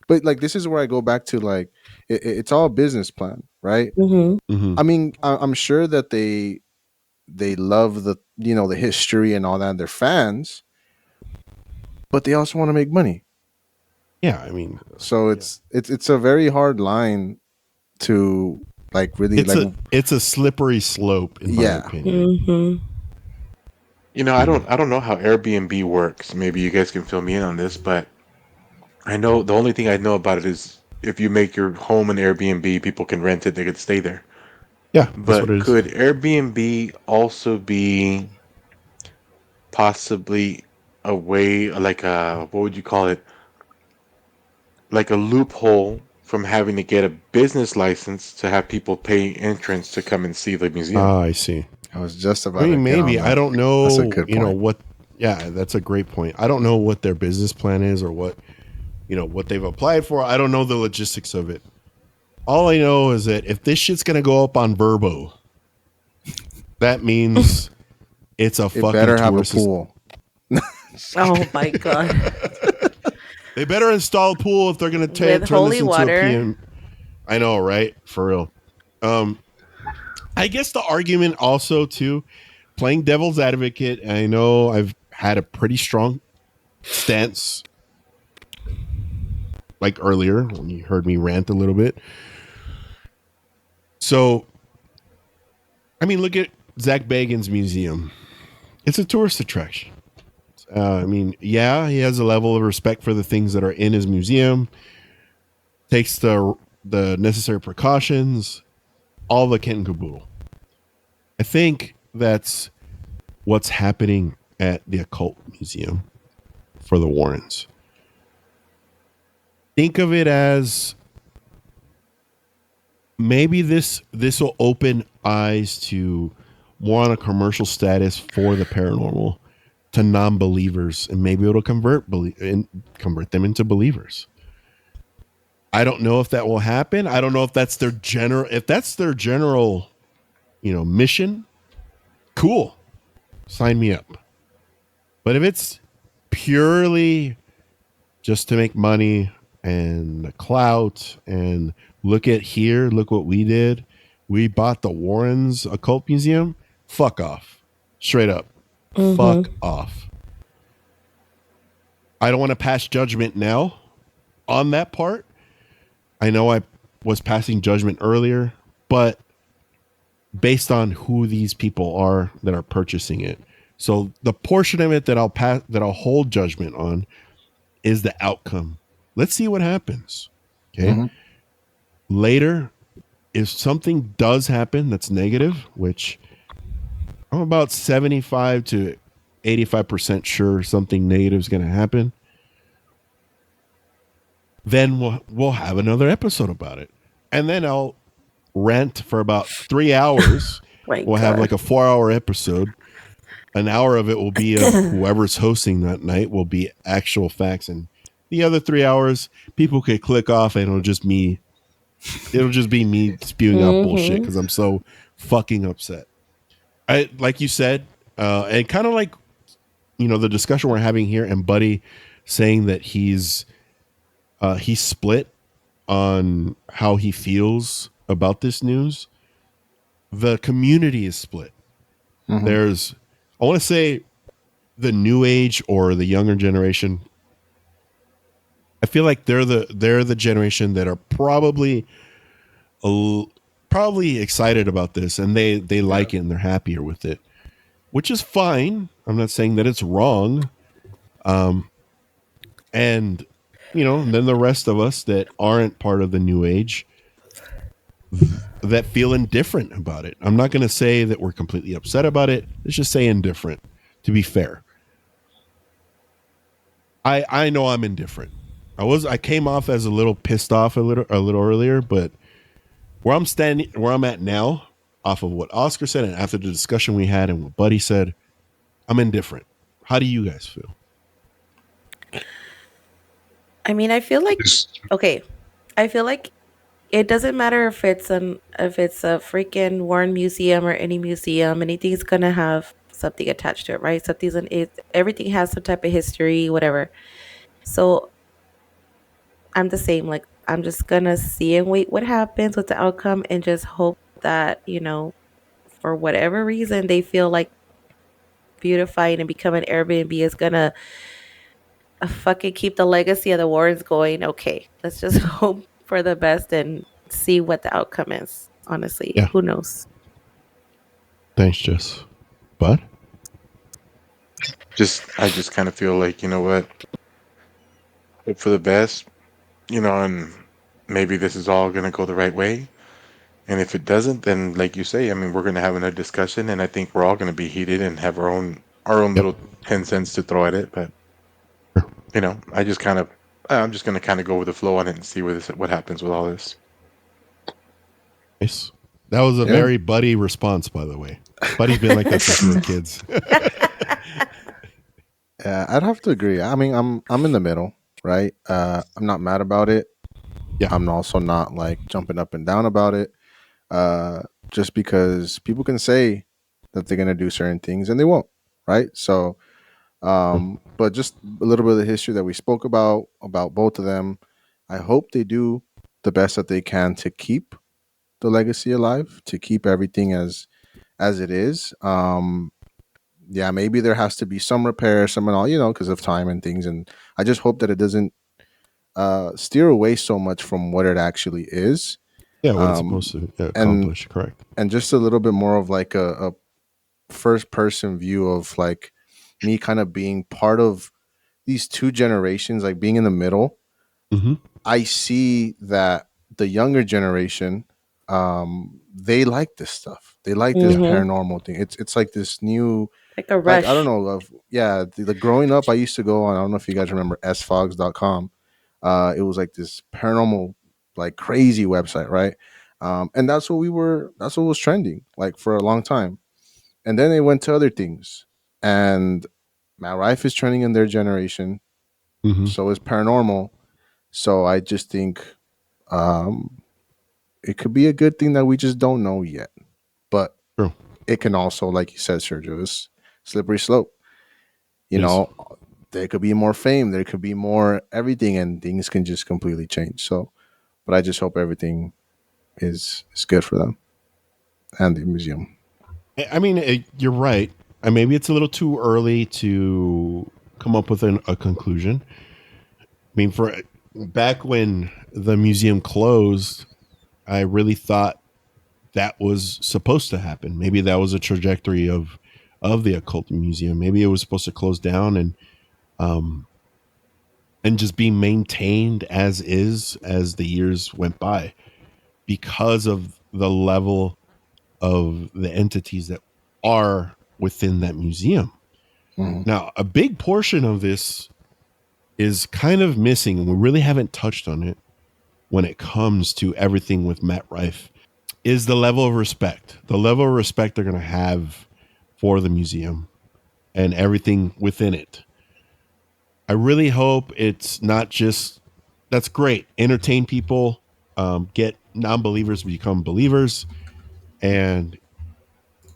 but like this is where I go back to like it's all a business plan, right? Mm-hmm. Mhm. I mean, I'm sure that they love the history and all that. And they're fans, but they also want to make money. Yeah, I mean, So it's a very hard line to like really it's a slippery slope in my Yeah. opinion. Mm-hmm. I don't know how Airbnb works. Maybe you guys can fill me in on this, but I know the only thing I know about it is if you make your home an Airbnb, people can rent it, they could stay there. Yeah, that's what But it is. could Airbnb also be possibly a way, like a, what would you call it? Like a loophole from having to get a business license to have people pay entrance to come and see the museum? I see. I was just about I mean, to get maybe. on I that. don't know. That's a good point. What? Yeah, that's a great point. I don't know what their business plan is or what they've applied for. I don't know the logistics of it. All I know is that if this shit's gonna go up on Verbo, that means it's a It fucking better have a tourist. pool. Oh my god. They better install a pool if they're gonna turn holy this into water. a PM. I know, right? For real. I guess the argument also too, playing devil's advocate. I know I've had a pretty strong stance. like earlier when you heard me rant a little bit. So, I mean, look at Zach Bagans' museum. It's a tourist attraction. I mean, yeah, he has a level of respect for the things that are in his museum, takes the necessary precautions, all the kit and caboodle. I think that's what's happening at the Occult Museum for the Warrens. Think of it as maybe this will open eyes to more on a commercial status for the paranormal to non-believers, and maybe it'll convert them into believers. I don't know if that will happen. I don't know if that's their general, mission. Cool. Sign me up. But if it's purely just to make money and the clout and look what we did. We bought the Warrens Occult Museum. Fuck off. Straight up. Fuck off. I don't want to pass judgment now on that part. I know I was passing judgment earlier, but based on who these people are that are purchasing it. So the portion of it that I'll hold judgment on is the outcome. Let's see what happens. Okay. Mm-hmm. Later, if something does happen that's negative, which I'm about 75 to 85% sure something negative is going to happen, then we'll have another episode about it. And then I'll rant for about 3 hours. We'll have like a 4-hour episode. An hour of it will be of whoever's hosting that night will be actual facts, and the other 3 hours people could click off and it'll just be me spewing out bullshit because I'm so fucking upset. I like you said, and kind of like the discussion we're having here, and Buddy saying that he's split on how he feels about this news. The community is split. There's, I want to say, the new age or the younger generation. I feel like they're the generation that are probably excited about this, and they like it and they're happier with it, which is fine. I'm not saying that it's wrong. And then the rest of us that aren't part of the new age that feel indifferent about it. I'm not going to say that we're completely upset about it. Let's just say indifferent, to be fair. I know I'm indifferent. I came off as a little pissed off a little earlier, but where I'm at now, off of what Oscar said and after the discussion we had and what Buddy said, I'm indifferent. How do you guys feel? I mean, I feel like it doesn't matter if it's a freaking Warren Museum or any museum. Anything's gonna have something attached to it, right? Everything has some type of history, whatever. So I'm the same. Like, I'm just gonna see and wait what happens with the outcome, and just hope that for whatever reason they feel like beautifying and becoming Airbnb is gonna fucking keep the legacy of the Warrens going. Okay, let's just hope for the best and see what the outcome is. Honestly, Who knows? Thanks, Jess. But I just kind of feel like, you know what, hope for the best, and maybe this is all going to go the right way. And if it doesn't, then like you say, I mean, we're going to have another discussion, and I think we're all going to be heated and have our own little 10 cents to throw at it. But I'm just going to kind of go with the flow on it and see what happens with all this. Nice. That was a very Buddy response, by the way. Buddy's been like that since we were kids. Yeah, I'd have to agree. I mean, I'm in the middle, right? I'm not mad about it. Yeah. I'm also not like jumping up and down about it. Just because people can say that they're gonna do certain things and they won't, right? So, but just a little bit of the history that we spoke about both of them. I hope they do the best that they can to keep the legacy alive, to keep everything as it is. Yeah, maybe there has to be some repair, some and all, because of time and things. And I just hope that it doesn't steer away so much from what it actually is. Yeah, what it's um, supposed to and accomplish. Correct. and just a little bit more of like a first person view of like me kind of being part of these two generations, like being in the middle. Mm-hmm. I see that the younger generation, they like this stuff. They like this Yeah. Mm-hmm. paranormal thing. It's like this new, Like a like I don't rush. know, of yeah. The growing up, I used to go on. I don't know if you guys remember sfogs.com. It was like this paranormal, like crazy website, right? And that's what we were. That's what was trending like for a long time. And then they went to other things, and Matt Rife is trending in their generation. Mm-hmm. So is paranormal. So I just think um, it could be a good thing that we just don't know yet. But True. it can also, like you said, Sergio, is slippery slope. You It is. know, there could be more fame, there could be more everything, and things can just completely change. So, but I just hope everything is good for them and the museum. I mean, you're right. Maybe it's a little too early to come up with a conclusion. I mean, for back when the museum closed, I really thought that was supposed to happen. Maybe that was a trajectory of the occult museum. Maybe it was supposed to close down um and just be maintained as is as the years went by because of the level of the entities that are within that museum. Mhm. Now, a big portion of this is kind of missing, and we really haven't touched on it when it comes to everything with Matt Rife, is the level of respect. The level of respect they're going to have for the museum and everything within it. I really hope it's not just that's great. Entertain people, get non believers to become believers. And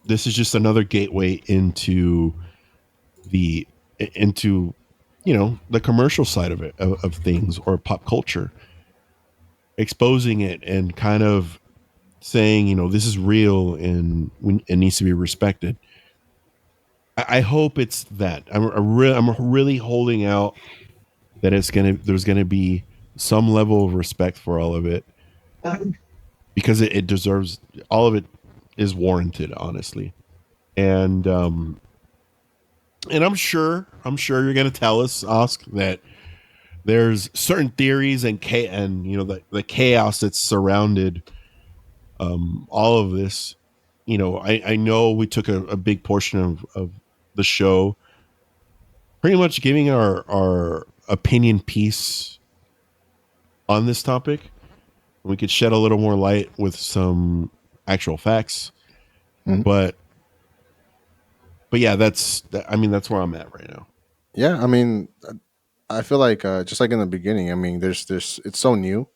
this is just another gateway the into the commercial side of it of things or pop culture, exposing it and kind of saying this is real and it needs to be respected. I hope it's that. I'm really holding out that there's gonna be some level of respect for all of it because it deserves all of it is warranted, honestly. And I'm sure you're gonna tell us, Ask, that there's certain theories and the chaos that's surrounded all of this. I know we took a big portion of the show pretty much giving our opinion piece on this topic. We could shed a little more light with some actual facts, Mhm. but yeah, that's where I'm at right now. Yeah, I mean, I feel like just like in the beginning, I mean, there's it's so new,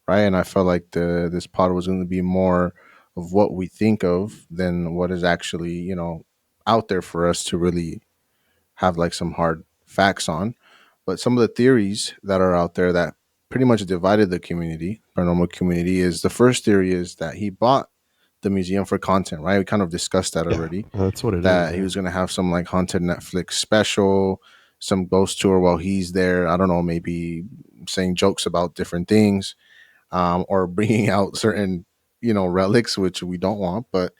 right? And I felt like the this pod was going to be more of what we think of than what is actually out there for us to really have like some hard facts on. But some of the theories that are out there that pretty much divided the community, paranormal community, is the first theory is that he bought the museum for content, right? We kind of discussed that Yeah, already, that's what it is. that he Yeah, was going to have some like haunted Netflix special, some ghost tour while he's there. I don't know, maybe saying jokes about different things, or bringing out certain, relics, which we don't want. But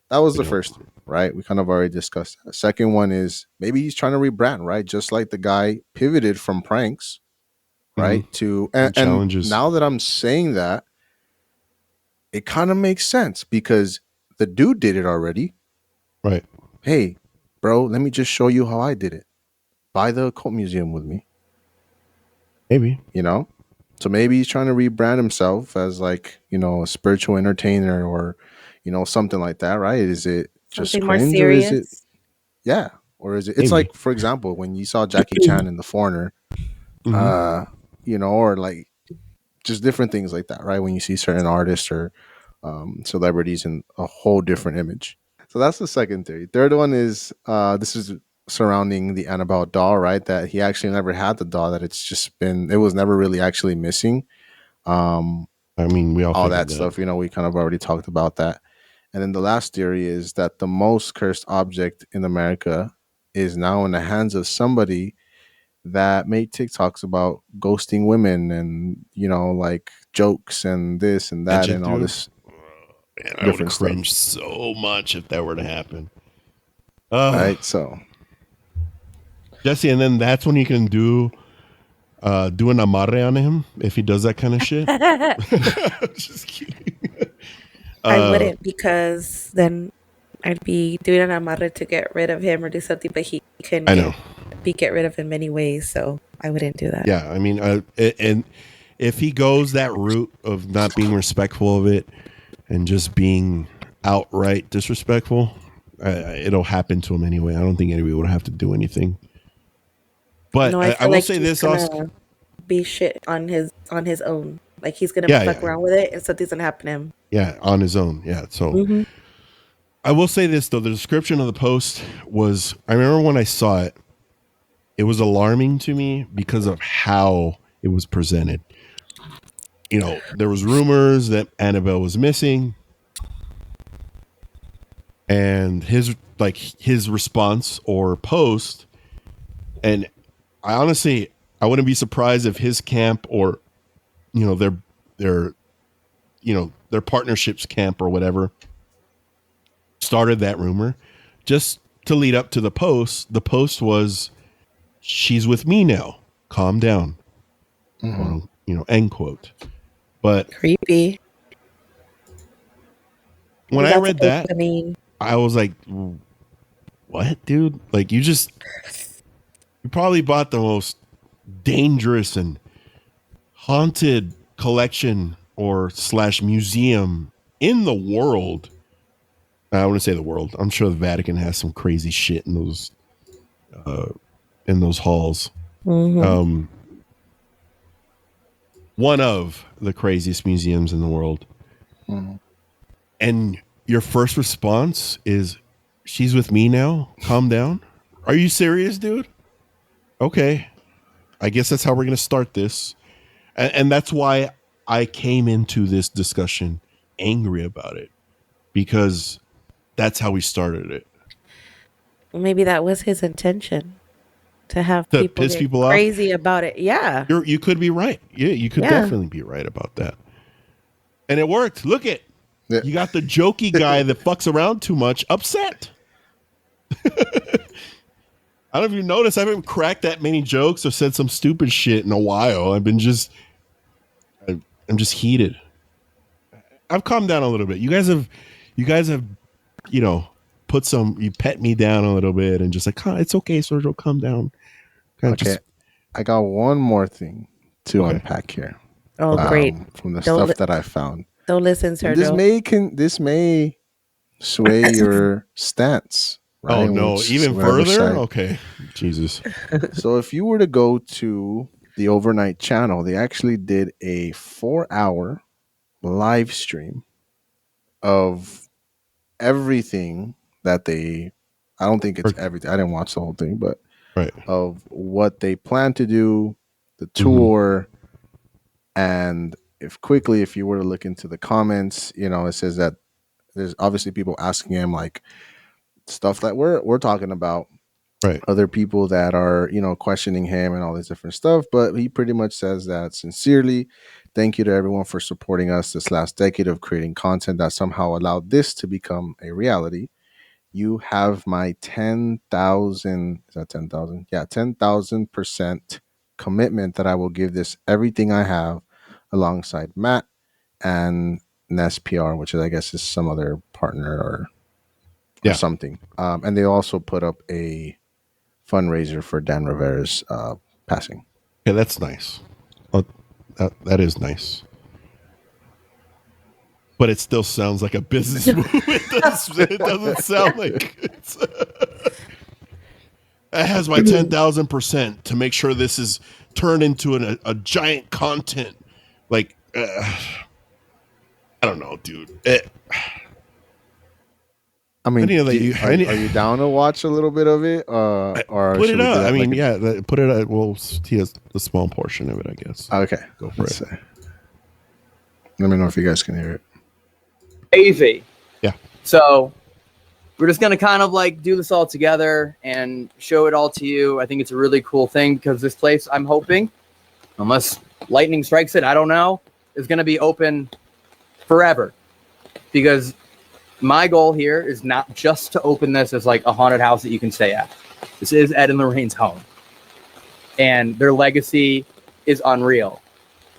that was we the don't. first theory, right? We kind of already discussed that. Second one is maybe he's trying to rebrand, right? Just like the guy pivoted from pranks, Mm-hmm. right? To, And and challenges, now that I'm saying that, it kind of makes sense because the dude did it already. right? Hey, bro, let me just show you how I did it. Buy the occult museum with me, Maybe, you know? So maybe he's trying to rebrand himself as like, a spiritual entertainer or, something like that, right? Is it just Something more cringe or is it, serious. yeah? Or is it, it's maybe. like, for example, when you saw Jackie Chan in The Foreigner, Mm-hmm. uh, or like just different things like that, right? When you see certain artists or celebrities in a whole different image. So that's the second theory. Third one is this is surrounding the Annabelle doll, right? That he actually never had the doll. That it was never really actually missing. Um, I mean, we all all figured that that. stuff. We kind of already talked about that. And then the last theory is that the most cursed object in America is now in the hands of somebody that make TikToks about ghosting women and, you know, like jokes and this and that and all this Man, I would different stuff. cringe so much if that were to happen. Right? So, Jesse, and then that's when you can do an amarre on him if he does that kind of shit. Just kidding. I wouldn't, because then I'd be doing an amarre to get rid of him or do something, but he can get rid of him many ways, so I wouldn't do that. Yeah, I mean, and if he goes that route of not being respectful of it and just being outright disrespectful, it'll happen to him anyway. I don't think anybody would have to do anything. But no, I will say this also. Be shit on his own. Like he's gonna fuck around with it and something's gonna happen to him. Yeah, on his own. Yeah. So I will say this though, the description of the post was, I remember when I saw it, it was alarming to me because of how it was presented. You know, there was rumors that Annabelle was missing, and his response or post, and I wouldn't be surprised if his camp or, you know, their partnerships camp or whatever started that rumor just to lead up to the post. The post was, "She's with me now. Calm down." Or, you know, end quote. But creepy. When I read that, I was like, "What, dude? Like, you probably bought the most dangerous and haunted collection or / museum in the world." I want to say the world. I'm sure the Vatican has some crazy shit in those halls. One of the craziest museums in the world. And your first response is, "She's with me now. Calm down." Are you serious, dude? Okay. I guess that's how we're going to start this. And that's why I came into this discussion angry about it, because that's how we started it. Maybe that was his intention, to have To people piss get people crazy off? about it. Yeah. You could be right. Yeah, you could definitely be right about that. And it worked. Look it. Yeah. You got the jokey guy that fucks around too much upset. I don't know if you noticed, I haven't cracked that many jokes or said some stupid shit in a while. I'm just heated. I've calmed down a little bit. You guys have, you know, you pet me down a little bit and just like, it's okay, Sergio, calm down. Okay. I got one more thing to unpack here. Oh, great. From the stuff that I found. Don't listen, Sergio. This may sway your stance. Right? Oh, no. Even further? Side. Okay. Jesus. So if you were to go to the Overnight channel, they actually did a 4-hour live stream of everything that I don't think it's everything. I didn't watch the whole thing, but of what they plan to do, the tour, and if you were to look into the comments, you know, it says that there's obviously people asking him like stuff that we're talking about, other people that are, you know, questioning him and all this different stuff, but he pretty much says that sincerely, thank you to everyone for supporting us this last decade of creating content that somehow allowed this to become a reality. You have my 10,000, is that 10,000? Yeah, 10,000% commitment that I will give this everything I have alongside Matt and Nest PR, which is, I guess, is some other partner or something. And they also put up a fundraiser for Dan Rivera's passing. Yeah, that's nice. That is nice. But it still sounds like a business move. It doesn't sound like it's... It has my 10,000% to make sure this is turned into a giant content. Like, I don't know, dude. I mean, are you down to watch a little bit of it? Or put it up. I mean, put it up. We'll see the small portion of it, I guess. Okay. Go for it. Let me know if you guys can hear it. Crazy. Yeah. So we're just going to kind of like do this all together and show it all to you. I think it's a really cool thing because this place, I'm hoping, unless lightning strikes it, I don't know, is going to be open forever. Because my goal here is not just to open this as like a haunted house that you can stay at. This is Ed and Lorraine's home. And their legacy is unreal.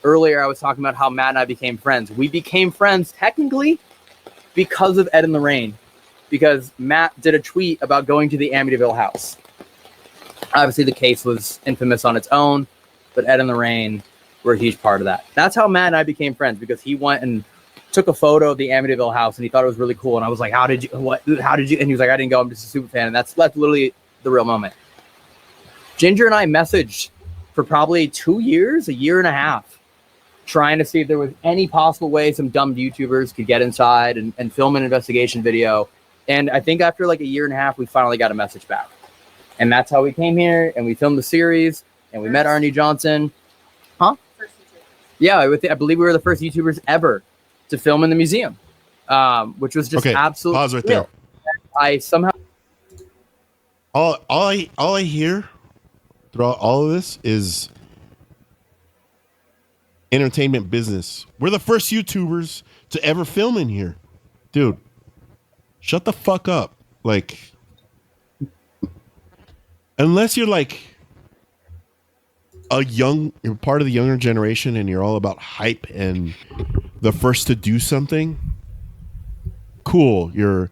Earlier, I was talking about how Matt and I became friends. We became friends technically because of Ed and Lorraine. Because Matt did a tweet about going to the Amityville house. Obviously, the case was infamous on its own, but Ed and Lorraine were a huge part of that. That's how Matt and I became friends, because he went and took a photo of the Amityville house, and he thought it was really cool. And I was like, how did you? And he was like, I didn't go. I'm just a super fan. And that's literally the real moment. Ginger and I messaged for probably 2 years, a year and a half, trying to see if there was any possible way some dumb YouTubers could get inside and film an investigation video. And I think after like a year and a half, we finally got a message back. And that's how we came here, and we filmed the series, and we met Arnie Johnson. Huh? Yeah, I believe we were the first YouTubers ever to film in the museum, which was just absolutely pause right there. I somehow... All I hear throughout all of this is entertainment business. We're the first YouTubers to ever film in here. Dude, shut the fuck up. Like, unless you're like you're part of the younger generation and you're all about hype and the first to do something, cool. Your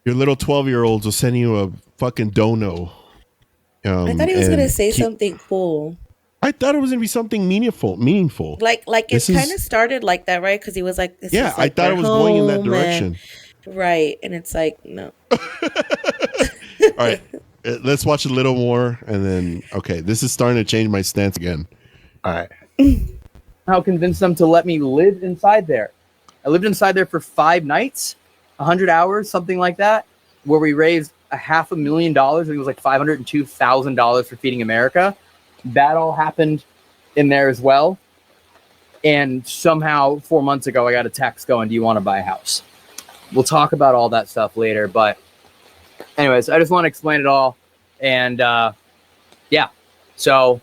little 12-year-olds will send you a fucking dono. I thought he was gonna say something cool. I thought it was gonna be something meaningful. Like it kind of started like that, right? Because he was like, yeah, like I thought it was going in that direction. Right, and it's like, no. All right, let's watch a little more, and then this is starting to change my stance again. All right. How convinced them to let me live inside there. I lived inside there for 5 nights, 100 hours, something like that, where we raised $500,000. I think it was like $502,000 for Feeding America. That all happened in there as well. And somehow 4 months ago, I got a text going, do you want to buy a house? We'll talk about all that stuff later. But anyways, I just want to explain it all. And yeah, so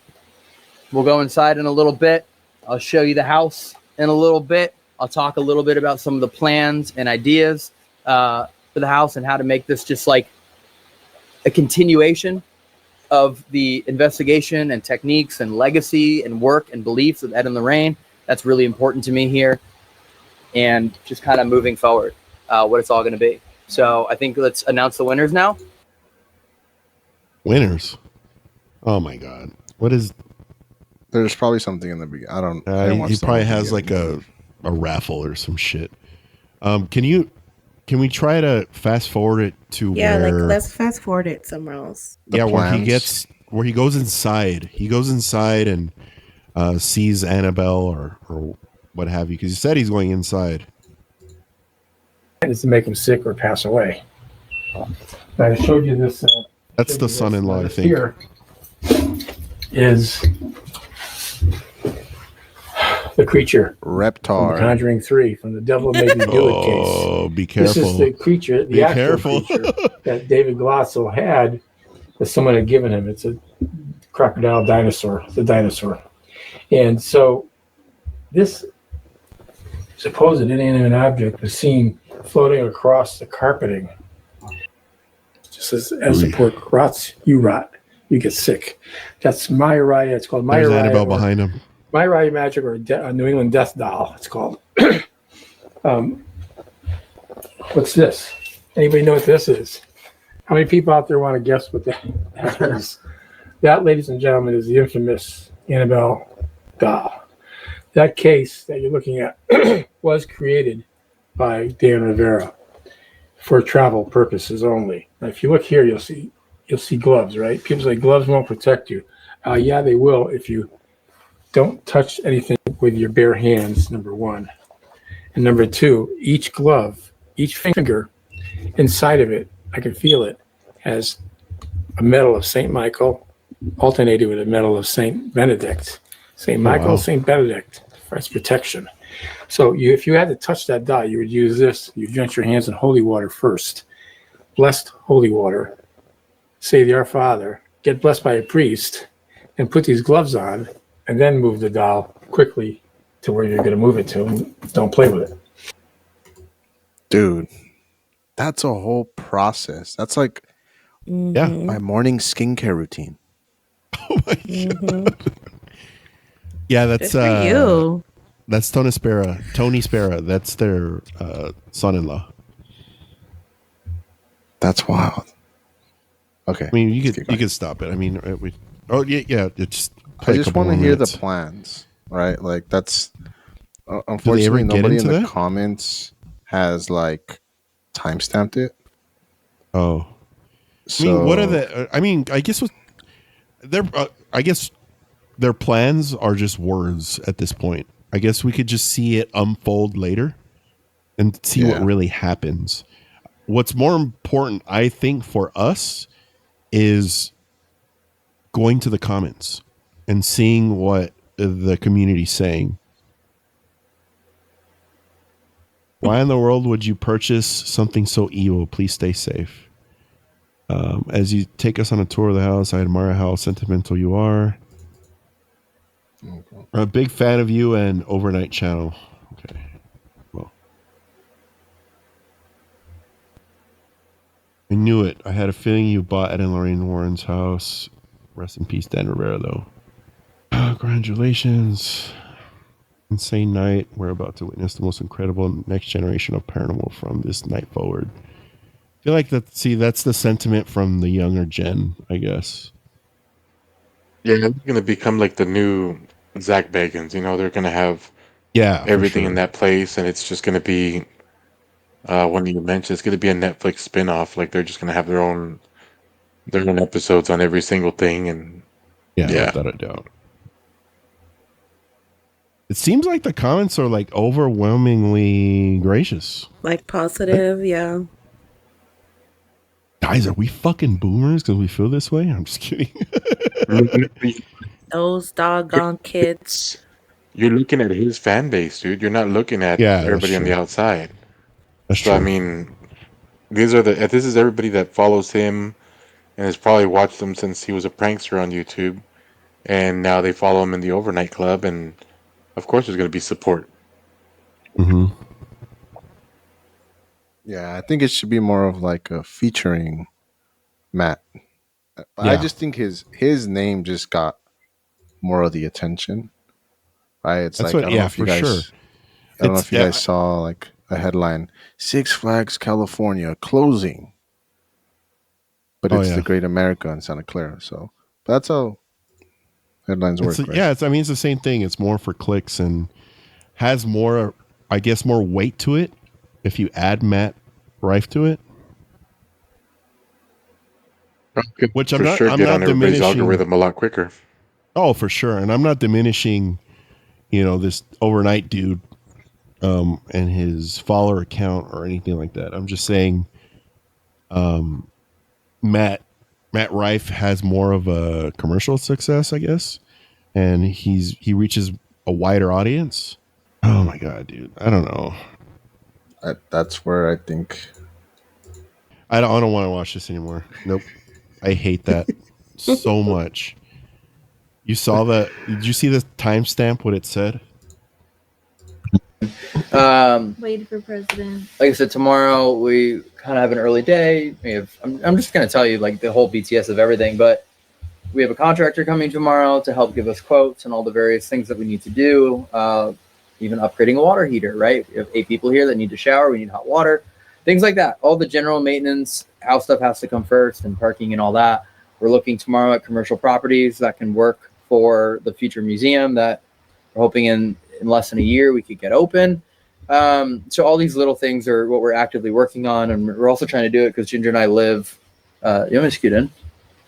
we'll go inside in a little bit. I'll show you the house in a little bit. I'll talk a little bit about some of the plans and ideas for the house and how to make this just like a continuation of the investigation and techniques and legacy and work and beliefs of Ed and Lorraine. That's really important to me here. And just kind of moving forward, what it's all going to be. So I think let's announce the winners now. Winners? Oh my God. What is... There's probably something in the beginning. I don't... he probably has like a raffle or some shit. Can we try to fast forward it to where... like let's fast forward it somewhere else. Where he goes inside. He goes inside and sees Annabelle or what have you, because he said he's going inside. It's to make him sick or pass away. I showed you this. That's the son-in-law, I think. Here is the creature. Reptar. From Conjuring 3, from the Devil Made Me Do It case. Oh, be careful. This is the creature, the actual creature that David Glossel had that someone had given him. It's a crocodile dinosaur, the dinosaur. And so this supposed inanimate object was seen floating across the carpeting. Just as the pork rots, you rot. You get sick. That's Mayaraya. It's called Mayaraya. There's Annabelle behind him. Mayaraya Magic, or a New England Death Doll, it's called. What's this? Anybody know what this is? How many people out there want to guess what that is? That, ladies and gentlemen, is the infamous Annabelle doll. That case that you're looking at was created by Dan Rivera for travel purposes only. Now, if you look here, you'll see gloves, right? People say gloves won't protect you. Yeah, they will if you don't touch anything with your bare hands, number one. And number two, each glove, each finger inside of it, I can feel it, has a medal of St. Michael alternated with a medal of St. Benedict. St. Michael, St. Benedict for its protection. So if you had to touch that doll, you would use this. You drench your hands in holy water first. Blessed holy water. Say the Our Father. Get blessed by a priest. And put these gloves on. And then move the doll quickly to where you're going to move it to. And don't play with it. Dude, that's a whole process. That's like Mhm. my morning skincare routine. Oh my god. Yeah, Good for you. that's Tony Spera. Tony Spera. That's their son-in-law. That's wild. Okay. I mean, you let's could keep going. stop it. I mean, yeah. It's I just want to hear the plans, right? Like that's unfortunately get nobody in into the that? comments has like timestamped it. Oh, So I mean, what are the? I mean, I guess what their I guess their plans are just words at this point. I guess we could just see it unfold later and see what Yeah. really happens. What's more important, I think, for us is going to the comments and seeing what the community's saying. Why in the world would you purchase something so evil? Please stay safe. As you take us on a tour of the house, I admire how sentimental you are. Okay. I'm a big fan of you and Overnight Channel. Okay. Well, I knew it. I had a feeling you bought Ed and Lorraine Warren's house. Rest in peace, Dan Rivera, though. Congratulations. Insane night. We're about to witness the most incredible next generation of paranormal from this night forward. I feel like that's the sentiment from the younger gen, I guess. Yeah, they're gonna become like the new Zach Bagans. You know, they're gonna have Yeah, for everything in sure. that place, and it's just gonna be when you mentioned it's gonna be a Netflix spin-off. Like they're just gonna have their own episodes on every single thing, and Yeah, yeah, without a doubt. It seems like the comments are like overwhelmingly gracious. Like positive, yeah. Guys, are we fucking boomers because we feel this way? I'm just kidding. Those doggone kids. you're looking at his fan base, dude. You're not looking at Yeah, that's everybody on the true. outside. That's So I true. mean, this is everybody that follows him and has probably watched him since he was a prankster on YouTube, and now they follow him in the overnight club, and of course there's going to be support. Mm-hmm. Yeah, I think it should be more of like a featuring Matt. I Yeah. just think his name just got more of the attention. Right? It's That's like what. I don't know Yeah, if you for sure. guys I don't know It's if you guys saw like a headline: Six Flags California closing, but oh it's the yeah. Great America in Santa Clara. So that's how headlines work, right? Yeah. I mean, it's the same thing. It's more for clicks and has more, I guess, more weight to it if you add Matt Rife to it. Could Which for sure I'm get on not everybody's diminishing. algorithm a lot quicker. Oh, for sure. And I'm not diminishing, this overnight dude and his follower account or anything like that. I'm just saying Matt Rife has more of a commercial success, I guess. And he reaches a wider audience. Oh my god, dude. I don't know. That's where I think. I don't want to watch this anymore. Nope. I hate that so much. You saw the did you see the timestamp what it said? Waiting for president. Like I said, tomorrow we kind of have an early day. I'm just going to tell you like the whole BTS of everything, but we have a contractor coming tomorrow to help give us quotes and all the various things that we need to do. Even upgrading a water heater, right? We have 8 people here that need to shower. We need hot water, things like that. All the general maintenance, house stuff has to come first, and parking and all that. We're looking tomorrow at commercial properties that can work for the future museum that we're hoping in less than a year we could get open. So all these little things are what we're actively working on, and we're also trying to do it because Ginger and I live. You want me to scoot in?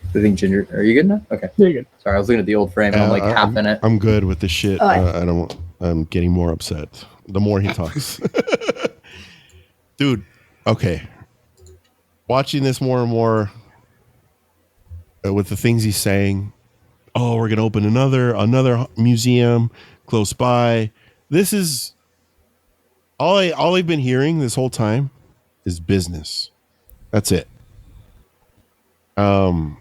I think Ginger, are you good now? Okay. There you go. Sorry, I was looking at the old frame and I'm like half in it. I'm good with this shit. All right. I'm getting more upset the more he talks. Dude, okay. Watching this more and more with the things he's saying. Oh, we're going to open another museum close by. This is all I've been hearing this whole time is business. That's it. And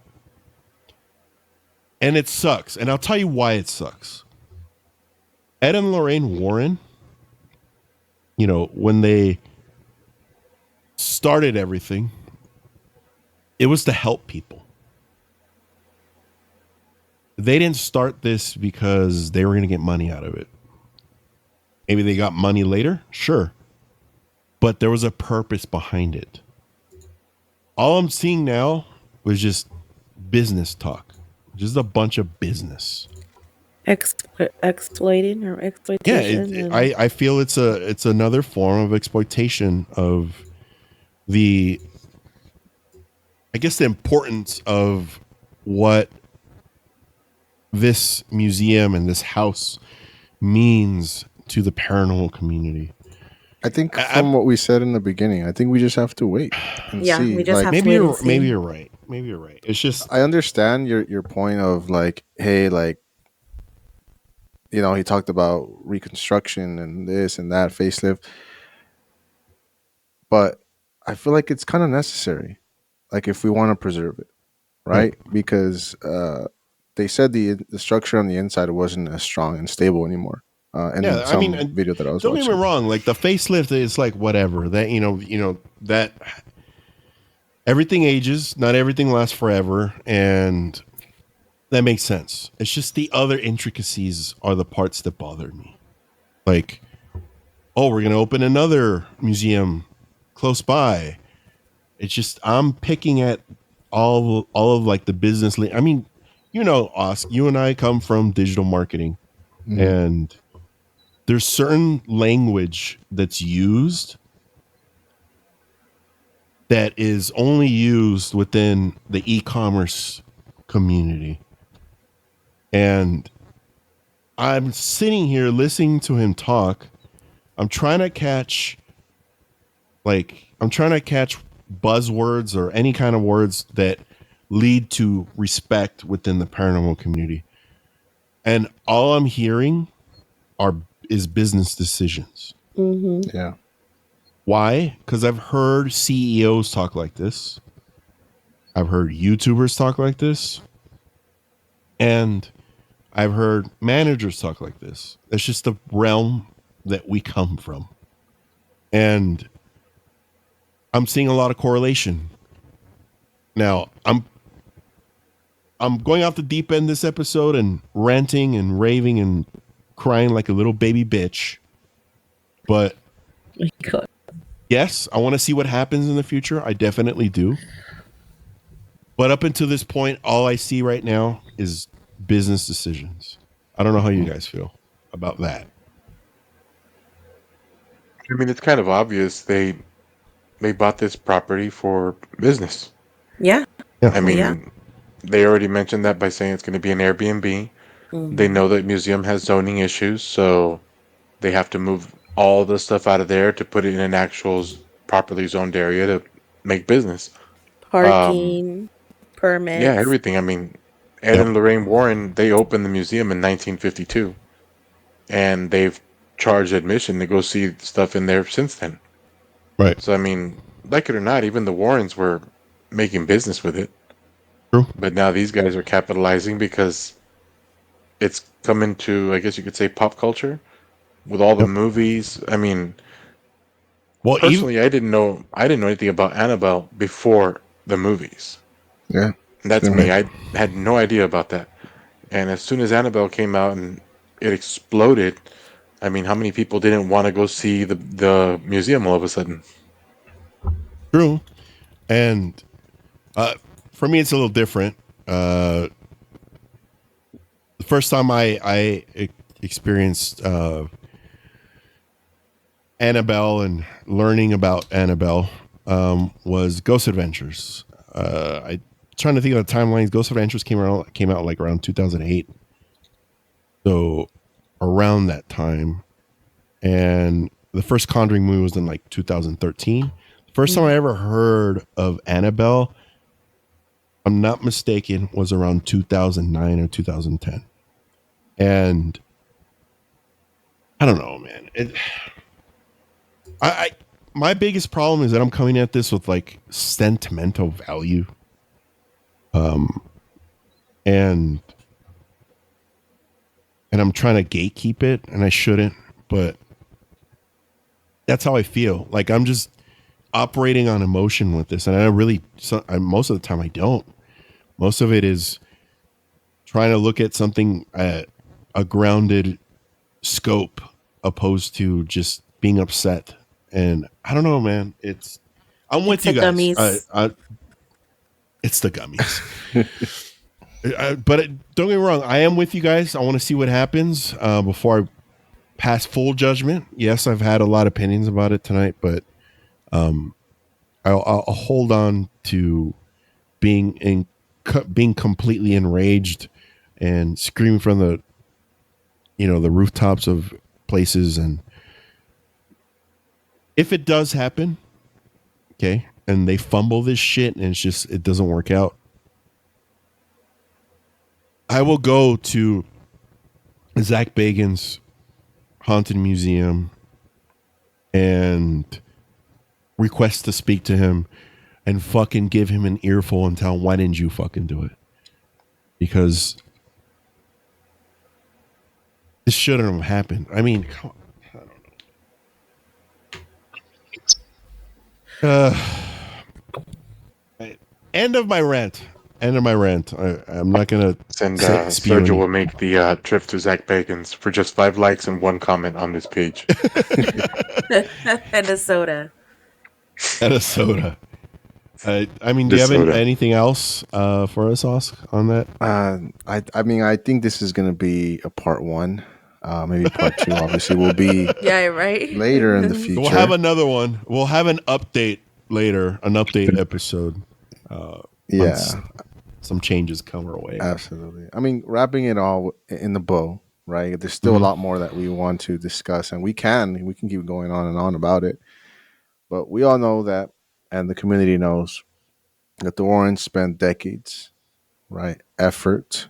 it sucks. And I'll tell you why it sucks. Ed and Lorraine Warren, you know, when they started everything, it was to help people. They didn't start this because they were going to get money out of it. Maybe they got money later, sure. But there was a purpose behind it. All I'm seeing now was just business talk. Just a bunch of business. Exploiting or exploitation. Yeah, I feel it's another form of exploitation of the, I guess, the importance of what this museum and this house means to the paranormal community. I think from what we said in the beginning, I think we just have to wait and see. We just have maybe to wait and see. maybe you're right. Maybe you're right. It's just I understand your point of like, hey, like, you know, he talked about reconstruction and this and that facelift, but I feel like it's kind of necessary, like if we want to preserve it, right? Because they said the structure on the inside wasn't as strong and stable anymore. And yeah, some I mean, video that I was don't watching. get me wrong. Like the facelift is like whatever. That you know that everything ages. Not everything lasts forever, and that makes sense. It's just the other intricacies are the parts that bother me. Like, oh, we're gonna open another museum close by. It's just I'm picking at all of like the business. I mean, you know, Osk, you and I come from digital marketing, and there's certain language that's used that is only used within the e-commerce community. And I'm sitting here listening to him talk. I'm trying to catch buzzwords or any kind of words that lead to respect within the paranormal community. And all I'm hearing is business decisions. Mm-hmm. Yeah. Why? Because I've heard CEOs talk like this. I've heard YouTubers talk like this. And I've heard managers talk like this. It's just the realm that we come from. And I'm seeing a lot of correlation. Now, I'm going off the deep end this episode and ranting and raving and crying like a little baby bitch. But yes, I want to see what happens in the future. I definitely do. But up until this point, all I see right now is business decisions. I don't know how you guys feel about that. I mean, it's kind of obvious they bought this property for business. Yeah. I mean, they already mentioned that by saying it's going to be an Airbnb. Mm-hmm. They know that museum has zoning issues, so they have to move all the stuff out of there to put it in an actual properly zoned area to make business. Parking, permits. Yeah, everything. I mean, Ed and Lorraine Warren, they opened the museum in 1952, and they've charged admission to go see stuff in there since then. Right. So, I mean, like it or not, even the Warrens were making business with it. True. But now these guys are capitalizing because it's come into, I guess you could say, pop culture with all the movies. I mean, well, personally, I didn't know anything about Annabelle before the movies. Yeah. That's me. I had no idea about that. And as soon as Annabelle came out and it exploded, I mean, how many people didn't want to go see the museum all of a sudden? True. And for me, it's a little different. The first time I experienced Annabelle and learning about Annabelle was Ghost Adventures. I'm trying to think of the timelines. Ghost Adventures came out like around 2008. So around that time. And the first Conjuring movie was in like 2013. The first time I ever heard of Annabelle, I'm not mistaken, was around 2009 or 2010. And I don't know, man. I my biggest problem is that I'm coming at this with like sentimental value. And I'm trying to gatekeep it, and I shouldn't, but that's how I feel. Like I'm just operating on emotion with this, and most of the time I don't. Most of it is trying to look at something at a grounded scope, opposed to just being upset. And I don't know, man. I'm with you the guys. gummies. It's the gummies. But don't get me wrong. I am with you guys. I want to see what happens before I pass full judgment. Yes, I've had a lot of opinions about it tonight, but I'll hold on to being completely enraged and screaming from the rooftops of places. And if it does happen, okay, and they fumble this shit and it doesn't work out, I will go to Zach Bagans' Haunted Museum and request to speak to him and fucking give him an earful and tell him, why didn't you fucking do it? Because this shouldn't have happened. I mean, come on. I don't know. End of my rant. I'm not gonna And spew Sergio any. will make the trip to Zach Bacon's for just 5 likes and 1 comment on this page. And a soda. And a soda. I mean, do The you have soda. anything else for us, Osk, on that? I mean, I think this is going to be a part 1. Maybe part 2, obviously, will be Yeah, right. later in the future. We'll have another one. We'll have an update later, an update episode. Yeah, once some changes come our way. absolutely. I mean, wrapping it all in the bow, right? There's still a lot more that we want to discuss, and we can keep going on and on about it. But we all know that, and the community knows that the Warrens spent decades, right, effort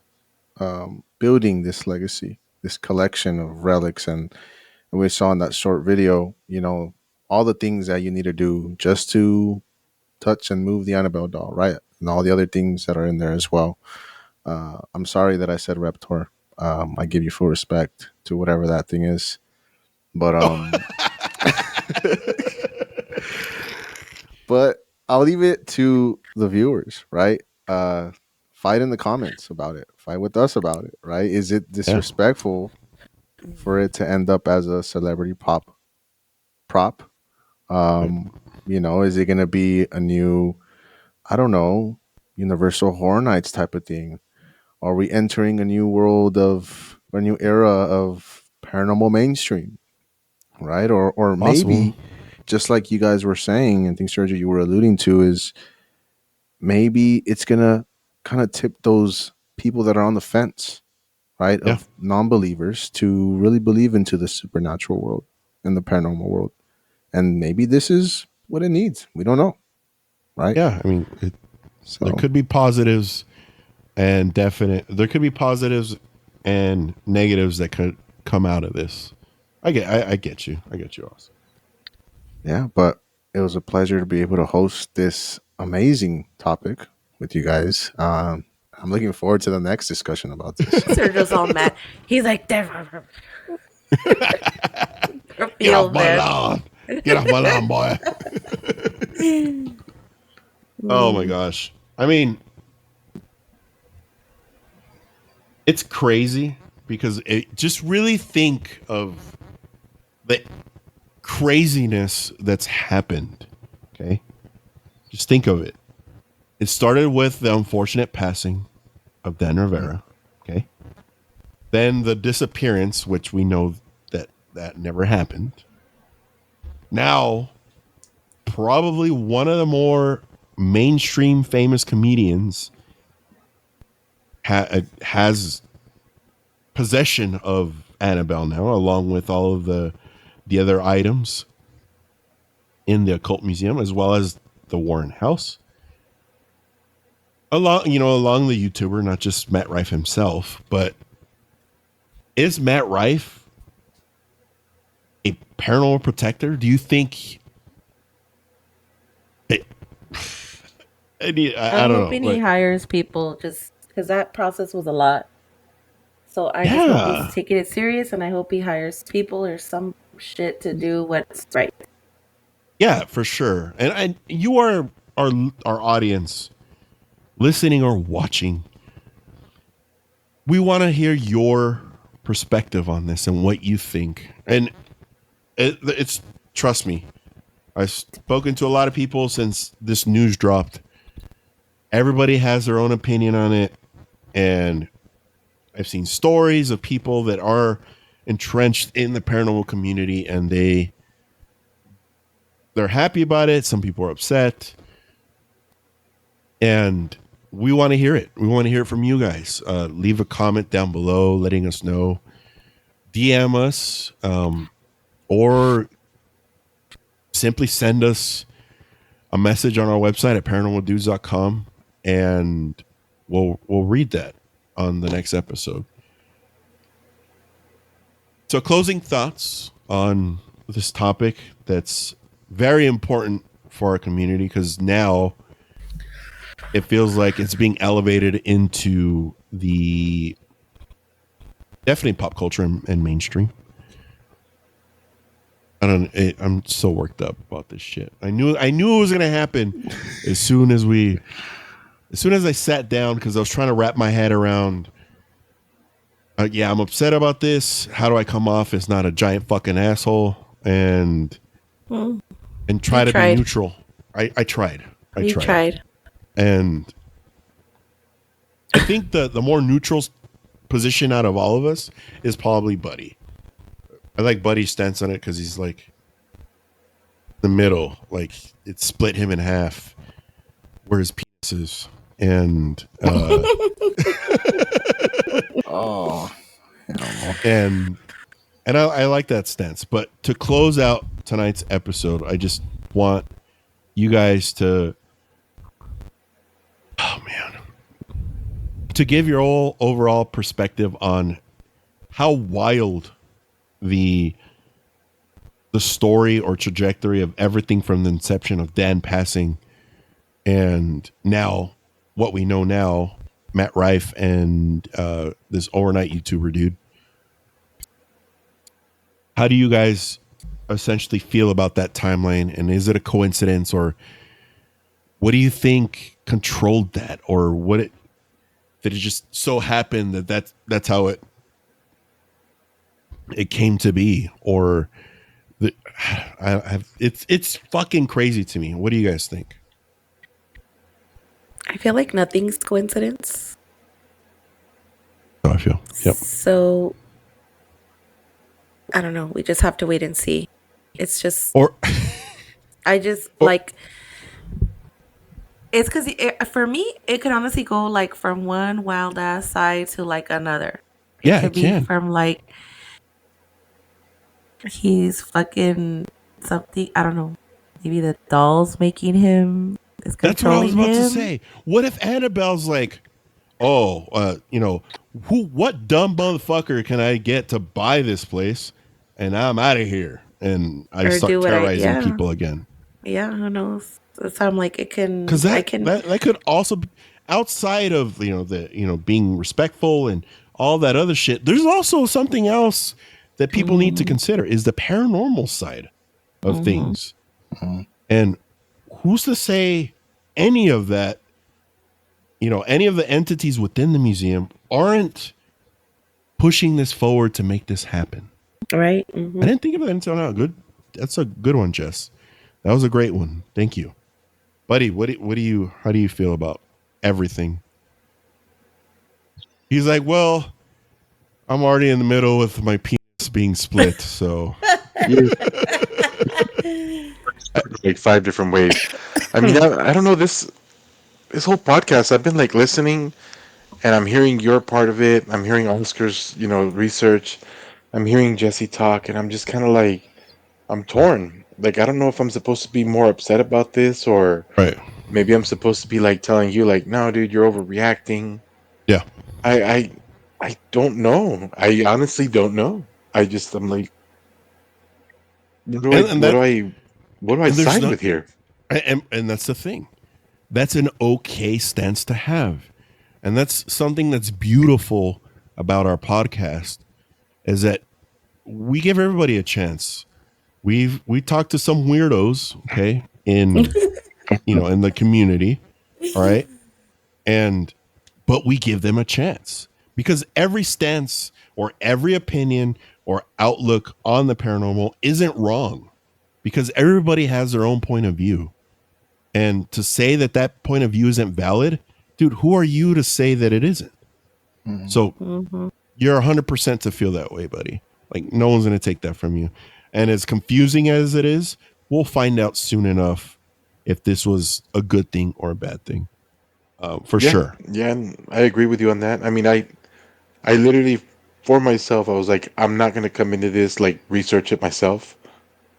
building this legacy, this collection of relics, and we saw in that short video, all the things that you need to do just to touch and move the Annabelle doll, right, and all the other things that are in there as well. I'm sorry that I said Reptor. I give you full respect to whatever that thing is, but but I'll leave it to the viewers, right? Fight in the comments about it. Fight with us about it, right? Is it disrespectful for it to end up as a celebrity prop? Is it going to be a new, I don't know, Universal Horror Nights type of thing? Are we entering a new a new era of paranormal mainstream, right? Or maybe, just like you guys were saying, and I think Sergio, you were alluding to, is maybe it's gonna kind of tip those people that are on the fence, right, of non-believers to really believe into the supernatural world and the paranormal world, and maybe this is what it needs. We don't know, right? Yeah, I mean, there could be positives and there could be positives and negatives that could come out of this. I get you, Oz. Yeah, but it was a pleasure to be able to host this amazing topic with you guys. I'm looking forward to the next discussion about this. Sergio's all mad. He's like, Get off my lawn. Get off my lawn, boy. Oh my gosh. I mean, it's crazy because just really think of the craziness that's happened. Okay. Just think of it. It started with the unfortunate passing of Dan Rivera. Okay. Then the disappearance, which we know that never happened. Now, probably one of the more mainstream famous comedians has possession of Annabelle now, along with all of the other items in the Occult Museum, as well as the Warren house. Along the YouTuber, not just Matt Rife himself, but is Matt Rife a paranormal protector? Do you think? I I'm don't know. hoping he Like, hires people just because that process was a lot. So I just hope he's yeah, taking it serious, and I hope he hires people or some shit to do what's right. yeah, for sure. And you are our audience, listening or watching. We want to hear your perspective on this and what you think. And it's trust me, I've spoken to a lot of people since this news dropped. Everybody has their own opinion on it, and I've seen stories of people that are entrenched in the paranormal community, and they're happy about it. Some people are upset, and we want to hear it. We want to hear it from you guys. Leave a comment down below, letting us know. DM us, or simply send us a message on our website at paranormaldudes.com, and we'll read that on the next episode. So, closing thoughts on this topic that's very important for our community, because now it feels like it's being elevated into the definitely pop culture and mainstream. I'm so worked up about this shit. I knew it was gonna happen as soon as I sat down, because I was trying to wrap my head around. Yeah, I'm upset about this. How do I come off as not a giant fucking asshole and try to be tried. neutral? I tried. You tried. And I think the more neutral position out of all of us is probably Buddy. I like Buddy's stance on it because he's like the middle, like it split him in half where his penis is, and Oh, and I like that stance. But to close out tonight's episode, I just want you guys to, to give your whole overall perspective on how wild the story or trajectory of everything from the inception of Dan passing and now what we know now, Matt Rife and this overnight YouTuber dude. How do you guys essentially feel about that timeline? And is it a coincidence, or what do you think controlled that, or did it just so happen that that's how it came to be, or it's fucking crazy to me. What do you guys think? I feel like nothing's coincidence. How I feel. Yep. So I don't know. We just have to wait and see. It's just, Or I just like, it's because for me, it could honestly go like from one wild ass side to like another. Yeah, could it can. From like, he's fucking something. I don't know. Maybe the doll's making him. That's what I was about to say. What if Annabelle's like, what dumb motherfucker can I get to buy this place, and I'm out of here, and I start terrorizing people again. Yeah, who knows? So I'm like, it can, because that could also be, outside of being respectful and all that other shit. There's also something else that people need to consider is the paranormal side of things, and who's to say any of that? Any of the entities within the museum aren't pushing this forward to make this happen. Right. I didn't think of that until now. Good. That's a good one, Jess. That was a great one. Thank you, buddy. How do you feel about everything? He's like, well, I'm already in the middle with my penis being split, so like 5 different ways. I mean, I don't know, this whole podcast, I've been like listening, and I'm hearing your part of it. I'm hearing Oscar's, research. I'm hearing Jessie talk, and I'm just kind of like, I'm torn. Like, I don't know if I'm supposed to be more upset about this, or right. Maybe I'm supposed to be like telling you, like, no, dude, you're overreacting. Yeah. I don't know. I honestly don't know. I'm like, And that what do I and there's side no, with here? and that's the thing. That's an okay stance to have. And that's something that's beautiful about our podcast is that we give everybody a chance. We talked to some weirdos, okay, in in the community, all right? But we give them a chance because every stance or every opinion or outlook on the paranormal isn't wrong because everybody has their own point of view. And to say that that point of view isn't valid, dude, who are you to say that it isn't? Mhm. So Mm-hmm. you're 100% to feel that way, buddy. Like no one's going to take that from you. And as confusing as it is, we'll find out soon enough if this was a good thing or a bad thing. For Yeah, sure. yeah, and I agree with you on that. I mean, I literally, for myself, I was like, I'm not gonna come into this like research it myself.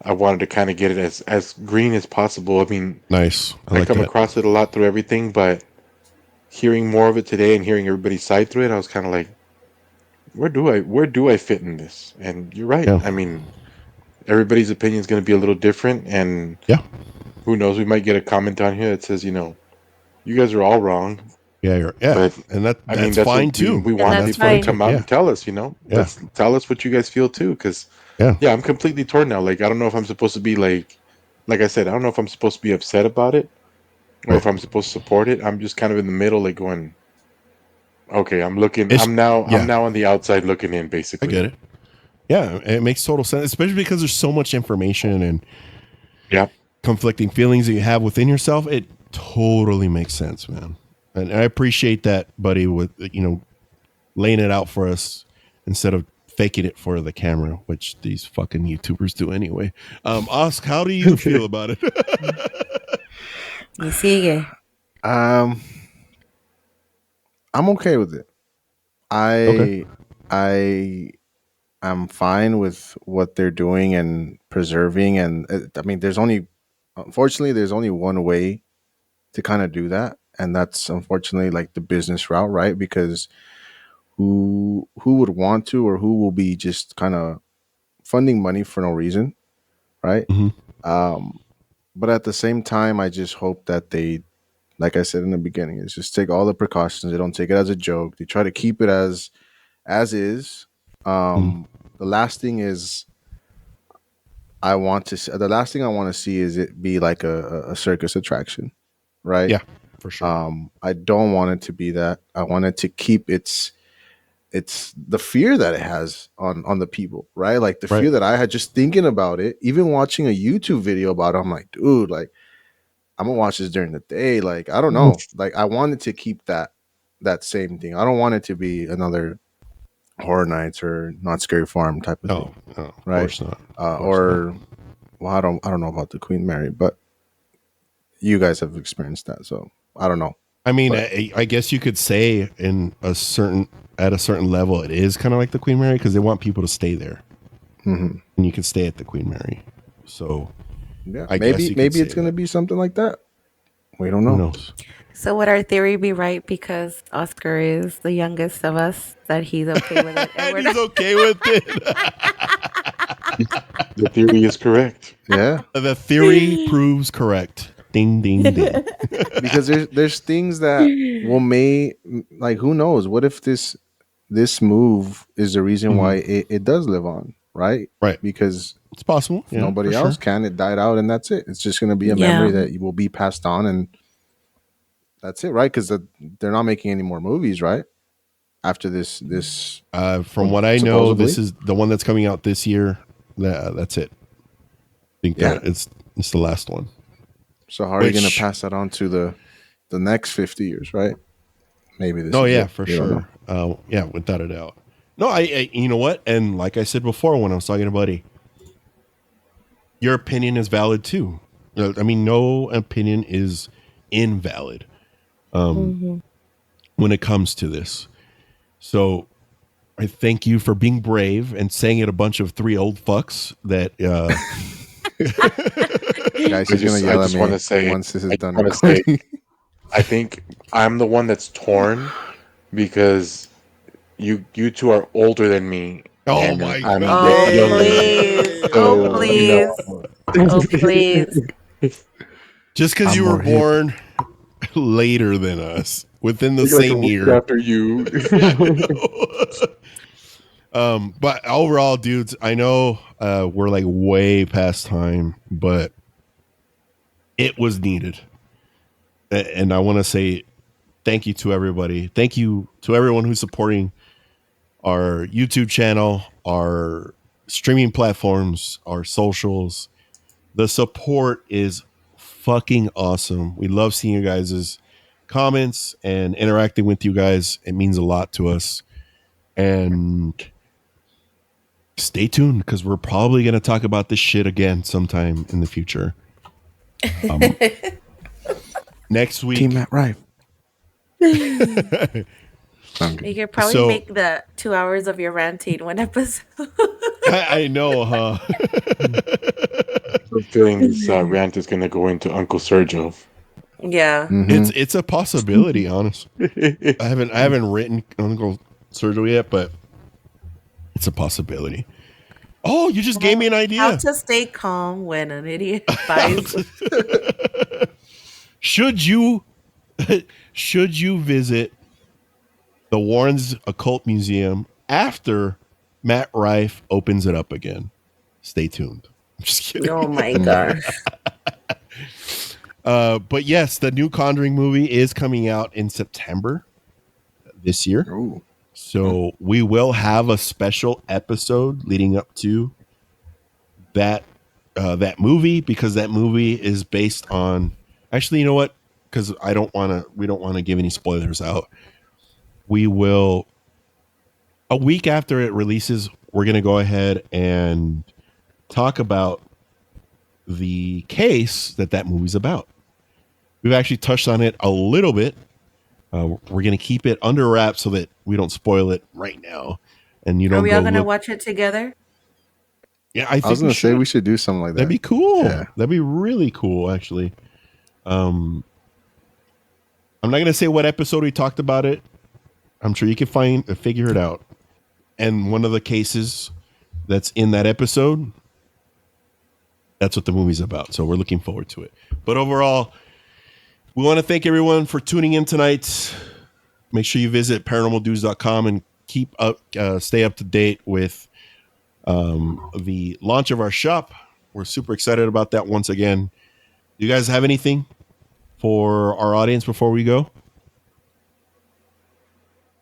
I wanted to kind of get it as green as possible. I mean, Nice. I I like come that. across it a lot through everything, but hearing more of it today and hearing everybody's side through it, I was kind of like, where do I fit in this? And you're right. Yeah. I mean, everybody's opinion is going to be a little different, and Yeah. who knows? We might get a comment on here that says, you guys are all wrong. Yeah. But And I mean, that's that's fine what we, too. we And want And that's that's people to fine fine. too. come out Yeah. and tell us. Yeah. Let's tell us what you guys feel too, because Yeah. yeah, I'm completely torn now. Like, I don't know if I'm supposed to be like I said, I don't know if I'm supposed to be upset about it or Right. if I'm supposed to support it. I'm just kind of in the middle, like going, okay, I'm looking. It's I'm yeah, now on the outside looking in, I basically. get it. Yeah, it makes total sense, especially because there's so much information and Yeah. conflicting feelings that you have within yourself. It totally makes sense, man. And I appreciate that, buddy, with laying it out for us instead of faking it for the camera, which these fucking YouTubers do anyway. Osk, how do you feel about it? Y sigue. Um, I'm okay with it. Okay. I am fine with what they're doing and preserving. And I mean, unfortunately, there's only one way to kind of do that, and that's unfortunately like the business route, right? Because who would want to, or who will be just kind of funding money for no reason, right? hmm Um, but at the same time, I just hope that they, like I said in the beginning, is just take all the precautions. They don't take it as a joke. They try to keep it as is. hmm The last thing is the last thing I want to see is it be like a circus attraction, right? Yeah, for sure. I don't want it to be that. I want it to keep it's the fear that it has on the people, right? Like the Right. fear that I had just thinking about it, even watching a YouTube video about it. I'm like, dude, like I'm gonna watch this during the day. Like I don't know, like I wanted to keep that same thing. I don't want it to be another Horror Nights or Not Scary Farm type of thing, No, of right? course not. Of course Or not. well, I don't know about the Queen Mary, but you guys have experienced that, so I don't know. I mean, But I guess you could say at a certain level, it is kind of like the Queen Mary because they want people to stay there, mhm. and you can stay at the Queen Mary. So Yeah, I guess maybe you could maybe say it's gonna that. be something like that. We don't Who know. knows? So would our theory be right because Oscar is the youngest of us that he's okay with it? And And we're he's not. okay with it. The theory is correct. Yeah, The theory proves correct. Ding, ding, ding. because there's things that may like who knows? What if this move is the reason why Mhm. it does live on, right? Right. Because It's possible. if Yeah, nobody for else sure. can, it died out and that's it. It's just gonna be a Yeah. memory that will be passed on, and that's it, right? Because they're not making any more movies, right? After this From what I know, this supposedly. is the one that's coming out this year. That's it. I think Yeah. that it's the last one. So how are you gonna Which- pass that on to the next 50 years, right? Maybe this Oh is yeah, it. for We don't know. sure. Yeah, without a doubt. No, you know what? And like I said before when I was talking to Buddy, your opinion is valid too. I mean, no opinion is invalid Mhm. when it comes to this. So I thank you for being brave and saying it a bunch of three old fucks that Guys, he's gonna I yell at just me want to say, once this is I done want to say, recording. I think I'm the one that's torn because you two are older than me, Oh and my I'm God. yet Oh younger. please! Oh, So, please. Oh, please. Just because I'm you were more hip. born later than us, within the like a same week year. after you. But overall, dudes, I know we're like way past time, but it was needed. And I want to say thank you to everybody. Thank you to everyone who's supporting our YouTube channel, our streaming platforms, our socials. The support is fucking awesome. We love seeing you guys' comments and interacting with you guys. It means a lot to us. And stay tuned because we're probably going to talk about this shit again sometime in the future. Next week. Team Matt Rife. You could probably So- make the 2 hours of your ranting one episode. I know, huh? I'm feeling this rant is going to go into Uncle Sergio. Yeah. Mhm. It's a possibility, honestly. I haven't written Uncle Sergio yet, but it's a possibility. Oh, you just gave me an How idea. to stay calm when an idiot buys. Should you visit the Warren's Occult Museum after Matt Rife opens it up again? Stay tuned. I'm just kidding. Oh my gosh. But yes, the new Conjuring movie is coming out in September this year. Ooh. So we will have a special episode leading up to that movie, because that movie is based on, actually, you know what? Because we don't want to give any spoilers out. We will, a week after it releases, we're going to go ahead and talk about the case that movie's about. We've actually touched on it a little bit. We're going to keep it under wraps so that we don't spoil it right now. And you don't Are we all go going to look. watch it together? Yeah, I think I was going to say we should do something like that. That'd be cool. Yeah. That'd be really cool, actually. I'm not going to say what episode we talked about it. I'm sure you can figure it out. And one of the cases that's in that episode, that's what the movie's about. So we're looking forward to it. But overall, we want to thank everyone for tuning in tonight. Make sure you visit paranormaldudes.com and stay up to date with the launch of our shop. We're super excited about that once again. Do you guys have anything for our audience before we go?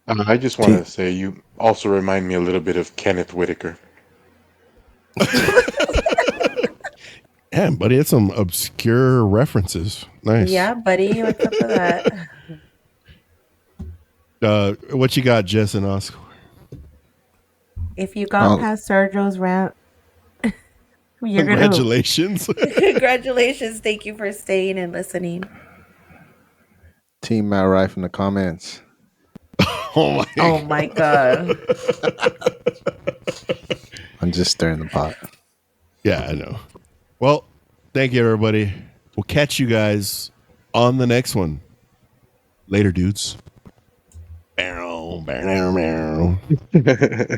I just want to say you also remind me a little bit of Kenneth Whitaker. Yeah, buddy, that's some obscure references. Nice. Yeah, buddy. What's up with that? What you got, Jess and Oscar? If you got past Sergio's rant, you're Congratulations. Congratulations. Thank you for staying and listening. Team Matt Rife in the comments. Oh my God. I'm just stirring the pot. Yeah, I know. Well, thank you, everybody. We'll catch you guys on the next one. Later, dudes. Bow, bow, bow.